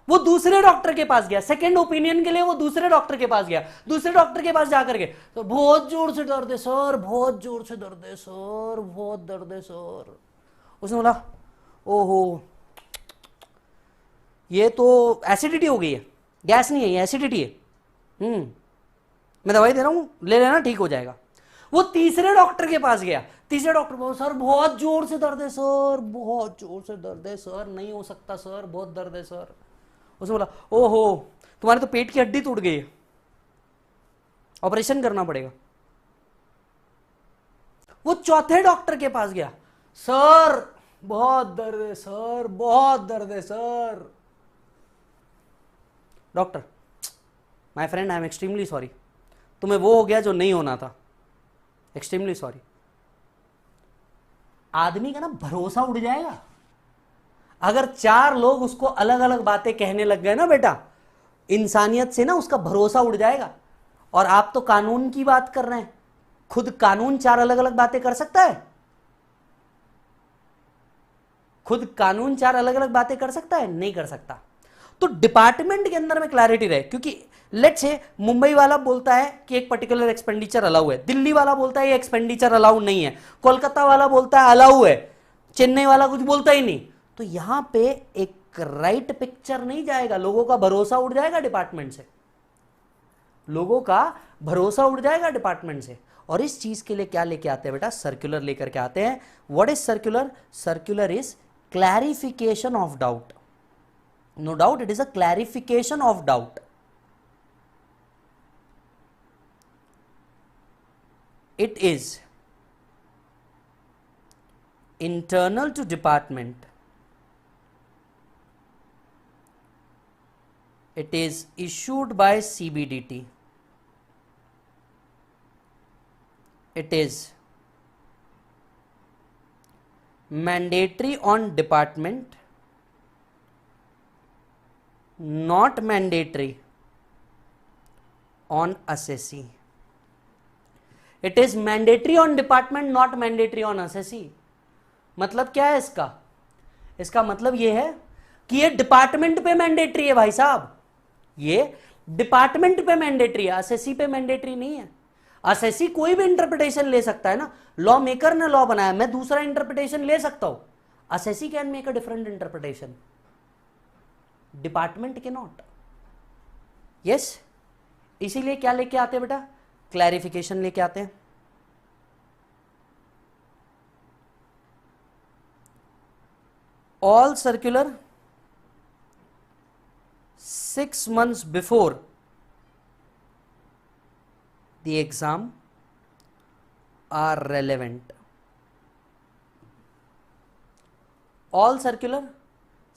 वो दूसरे डॉक्टर के पास गया, सेकंड ओपिनियन के लिए वो दूसरे डॉक्टर के पास गया। दूसरे डॉक्टर के पास जाकर के, तो बहुत जोर से दर्द है सर, बहुत जोर से दर्द है सर, बहुत दर्द है सर। उसने बोला, ओहो ये तो एसिडिटी हो गई है, गैस नहीं है ये एसिडिटी है। मैं दवाई दे रहा हूं, ले लेना, ठीक हो जाएगा। वो तीसरे डॉक्टर के पास गया। तीसरे डॉक्टर बोला, सर बहुत जोर से दर्द है सर, बहुत जोर से दर्द है सर, नहीं हो सकता सर, बहुत दर्द है सर। उसने बोला, ओहो तुम्हारे तो पेट की हड्डी टूट गई है, ऑपरेशन करना पड़ेगा। वो चौथे डॉक्टर के पास गया, सर बहुत दर्द है सर, बहुत दर्द है sir. Doctor, my friend, I am extremely sorry, तुम्हें वो हो गया जो नहीं होना था, एक्सट्रीमली सॉरी। आदमी का ना भरोसा उड़ जाएगा अगर 4 लोग उसको अलग अलग बातें कहने लग गए ना बेटा, इंसानियत से ना उसका भरोसा उड़ जाएगा। और आप तो कानून की बात कर रहे हैं, खुद कानून 4 अलग अलग बातें कर सकता है? खुद कानून 4 अलग अलग बातें कर सकता है? नहीं कर सकता। तो डिपार्टमेंट के अंदर में क्लैरिटी रहे, क्योंकि लेट से मुंबई वाला बोलता है कि एक पर्टिकुलर एक्सपेंडिचर अलाउ है, दिल्ली वाला बोलता है ये एक्सपेंडिचर अलाउ नहीं है, कोलकाता वाला बोलता है अलाउ है, चेन्नई वाला कुछ बोलता ही नहीं। तो यहां पे एक राइट पिक्चर नहीं जाएगा, लोगों का भरोसा उड़ जाएगा डिपार्टमेंट से, लोगों का भरोसा उड़ जाएगा डिपार्टमेंट से। और इस चीज के लिए क्या लेके आते हैं बेटा? सर्कुलर लेकर के आते हैं। What is circular? Circular is clarification of doubt. No doubt it is a clarification of doubt. It is internal to department. It is issued by CBDT. It is mandatory on department, not mandatory on assessee. It is mandatory on department, not mandatory on assessee. मतलब क्या है इसका? इसका मतलब ये है कि ये डिपार्टमेंट पे मैंडेटरी है भाई साहब, ये डिपार्टमेंट पे मैंडेटरी है, असेसी पे मैंडेटरी नहीं है। असेसी कोई भी इंटरप्रिटेशन ले सकता है ना, लॉ मेकर ने लॉ बनाया, मैं दूसरा इंटरप्रिटेशन ले सकता हूं, assessee can make a different interpretation, department के नॉट। यस, इसीलिए क्या लेके आते हैं बेटा? क्लैरिफिकेशन लेके आते हैं। All circular 6 months before the exam are relevant. All circular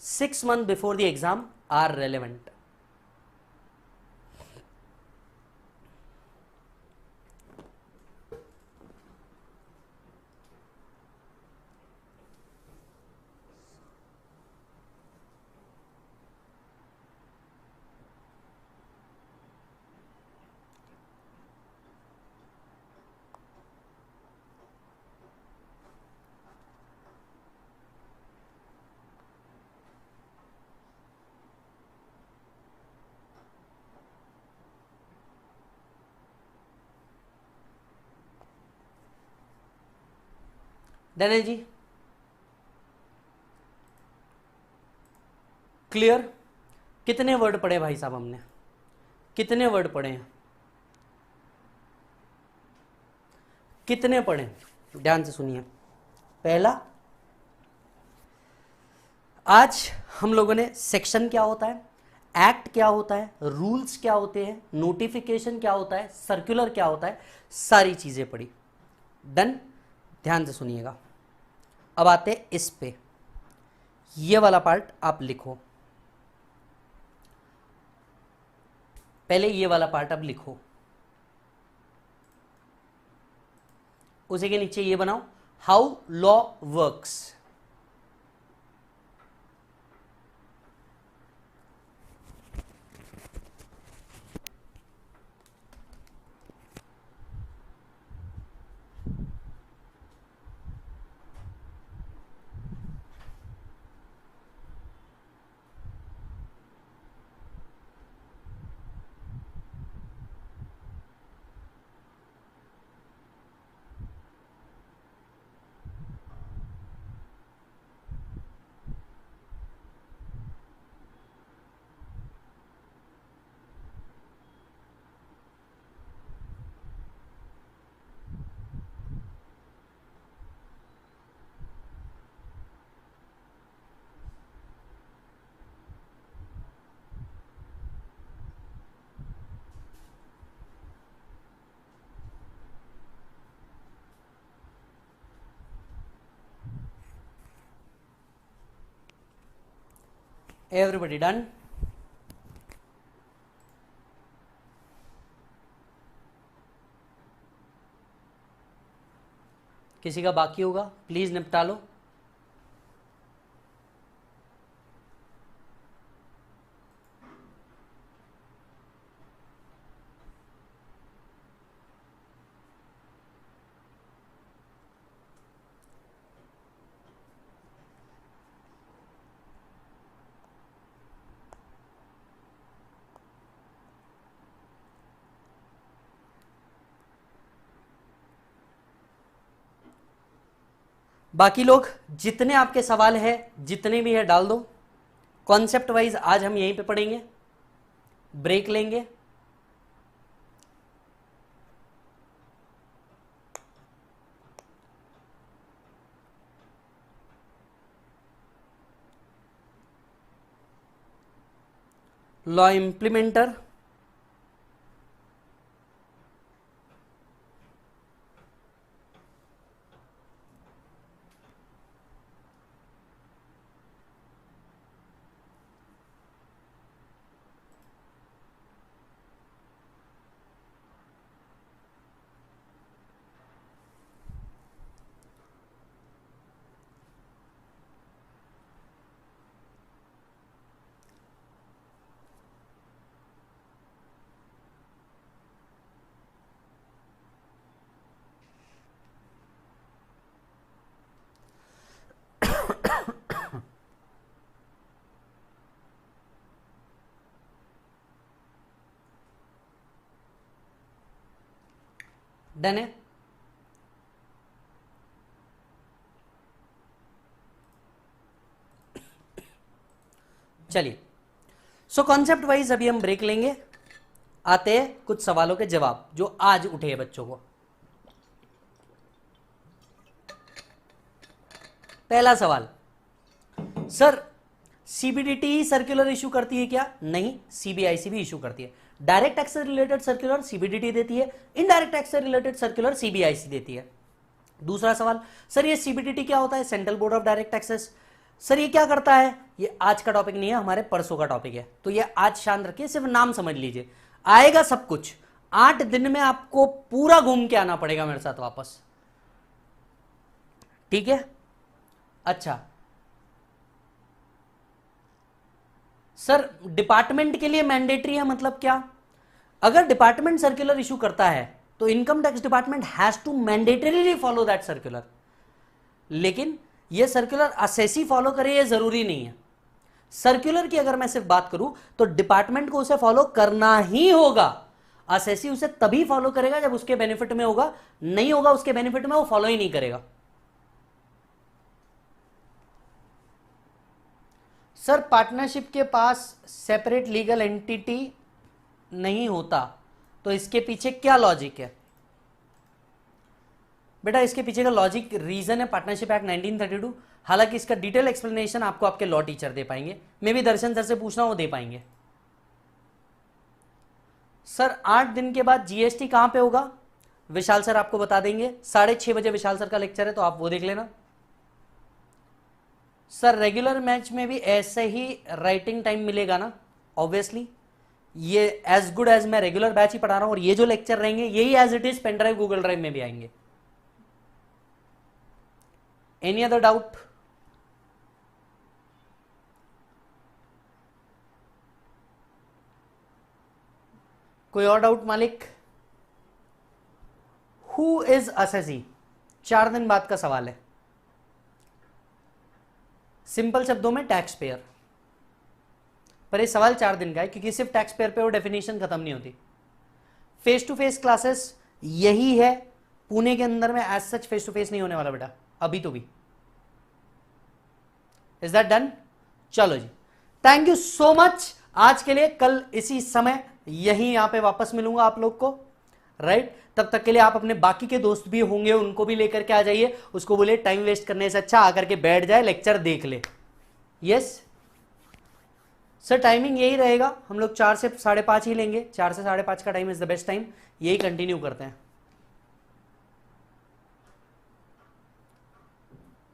6 months before the exam are relevant. Done जी? क्लियर? कितने वर्ड पढ़े भाई साहब हमने? कितने वर्ड पढ़े हैं? कितने पढ़े? ध्यान से सुनिए। पहला, आज हम लोगों ने सेक्शन क्या होता है, एक्ट क्या होता है, रूल्स क्या होते हैं, नोटिफिकेशन क्या होता है, सर्कुलर क्या होता है, सारी चीजें पढ़ी। डन? ध्यान से सुनिएगा। अब आते हैं इस पे, ये वाला पार्ट आप लिखो, पहले ये वाला पार्ट अब लिखो, उसी के नीचे ये बनाओ, how law works. Everybody done? किसी का बाकी होगा प्लीज निपटा लो। बाकी लोग जितने आपके सवाल है जितने भी है डाल दो। कॉन्सेप्ट वाइज आज हम यहीं पे पढ़ेंगे, ब्रेक लेंगे। लॉ इंप्लीमेंटर, डन है? चलिए, सो कॉन्सेप्ट वाइज अभी हम ब्रेक लेंगे। आते हैं कुछ सवालों के जवाब जो आज उठे हैं बच्चों को। पहला सवाल, सर सीबीडीटी सर्कुलर इशू करती है क्या? नहीं, सीबीआईसी भी इशू करती है। डायरेक्ट टैक्स से रिलेटेड सर्कुलर सीबीडीटी देती है, इनडायरेक्ट टैक्स से रिलेटेड सर्कुलर सीबीआईसी देती है। दूसरा सवाल, सर ये सीबीडीटी क्या होता है? Central board of direct taxes. Sir ये क्या करता है? ये आज का टॉपिक नहीं है, हमारे परसों का टॉपिक है, तो ये आज शांत रखिए, सिर्फ नाम समझ लीजिए। आएगा सब कुछ, 8 दिन में आपको पूरा घूम के आना पड़ेगा मेरे साथ वापस, ठीक है? अच्छा सर डिपार्टमेंट के लिए मैंडेटरी है, मतलब क्या? अगर डिपार्टमेंट सर्कुलर इशू करता है तो income tax department has to mandatorily follow that circular. लेकिन ये सर्कुलर असेसी फॉलो करे ये जरूरी नहीं है। सर्कुलर की अगर मैं सिर्फ बात करूं तो डिपार्टमेंट को उसे फॉलो करना ही होगा। असेसी उसे तभी फॉलो करेगा जब उसके बेनिफिट में होगा, नहीं होगा उसके बेनिफिट में वो फॉलो ही नहीं करेगा। सर पार्टनरशिप के पास सेपरेट लीगल एंटिटी नहीं होता तो इसके पीछे क्या लॉजिक है? बेटा इसके पीछे का लॉजिक रीजन है पार्टनरशिप एक्ट 1932। हालांकि इसका डिटेल एक्सप्लेनेशन आपको आपके लॉ टीचर दे पाएंगे, मैं भी दर्शन सर से पूछना वो दे पाएंगे। सर 8 दिन के बाद जीएसटी कहां पे होगा? विशाल सर आपको बता देंगे, 6:30 बजे विशाल सर का लेक्चर है तो आप वो देख लेना। सर रेगुलर मैच में भी ऐसे ही राइटिंग टाइम मिलेगा ना? ऑब्वियसली ये एज गुड एज मैं रेगुलर बैच ही पढ़ा रहा हूं और ये जो लेक्चर रहेंगे यही as it is pen drive Google drive में भी आएंगे। Any other doubt? कोई और डाउट मालिक? Who is assessee? 4 दिन बाद का सवाल है। सिंपल शब्दों में टैक्स पेयर, पर ये सवाल 4 दिन का है क्योंकि सिर्फ टैक्स पेयर पे वो डेफिनेशन खत्म नहीं होती। फेस टू फेस क्लासेस यही है पुणे के अंदर में, as such face to face नहीं होने वाला बेटा अभी तो भी। Is that done? चलो जी, थैंक यू सो मच आज के लिए। कल इसी समय यही यहां पे वापस मिलूंगा आप लोग को, राइट? तब तक के लिए आप अपने बाकी के दोस्त भी होंगे उनको भी लेकर के आ जाइए, उसको बोले टाइम वेस्ट करने से अच्छा आकर के बैठ जाए लेक्चर देख ले। यस सर टाइमिंग यही रहेगा, हम लोग 4 से 5:30 ही लेंगे। 4 से 5:30 का time is the best time, यही कंटिन्यू करते हैं।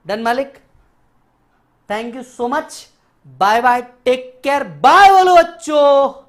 डन मालिक? Thank you so much, bye bye, take care, bye बोलो बच्चों।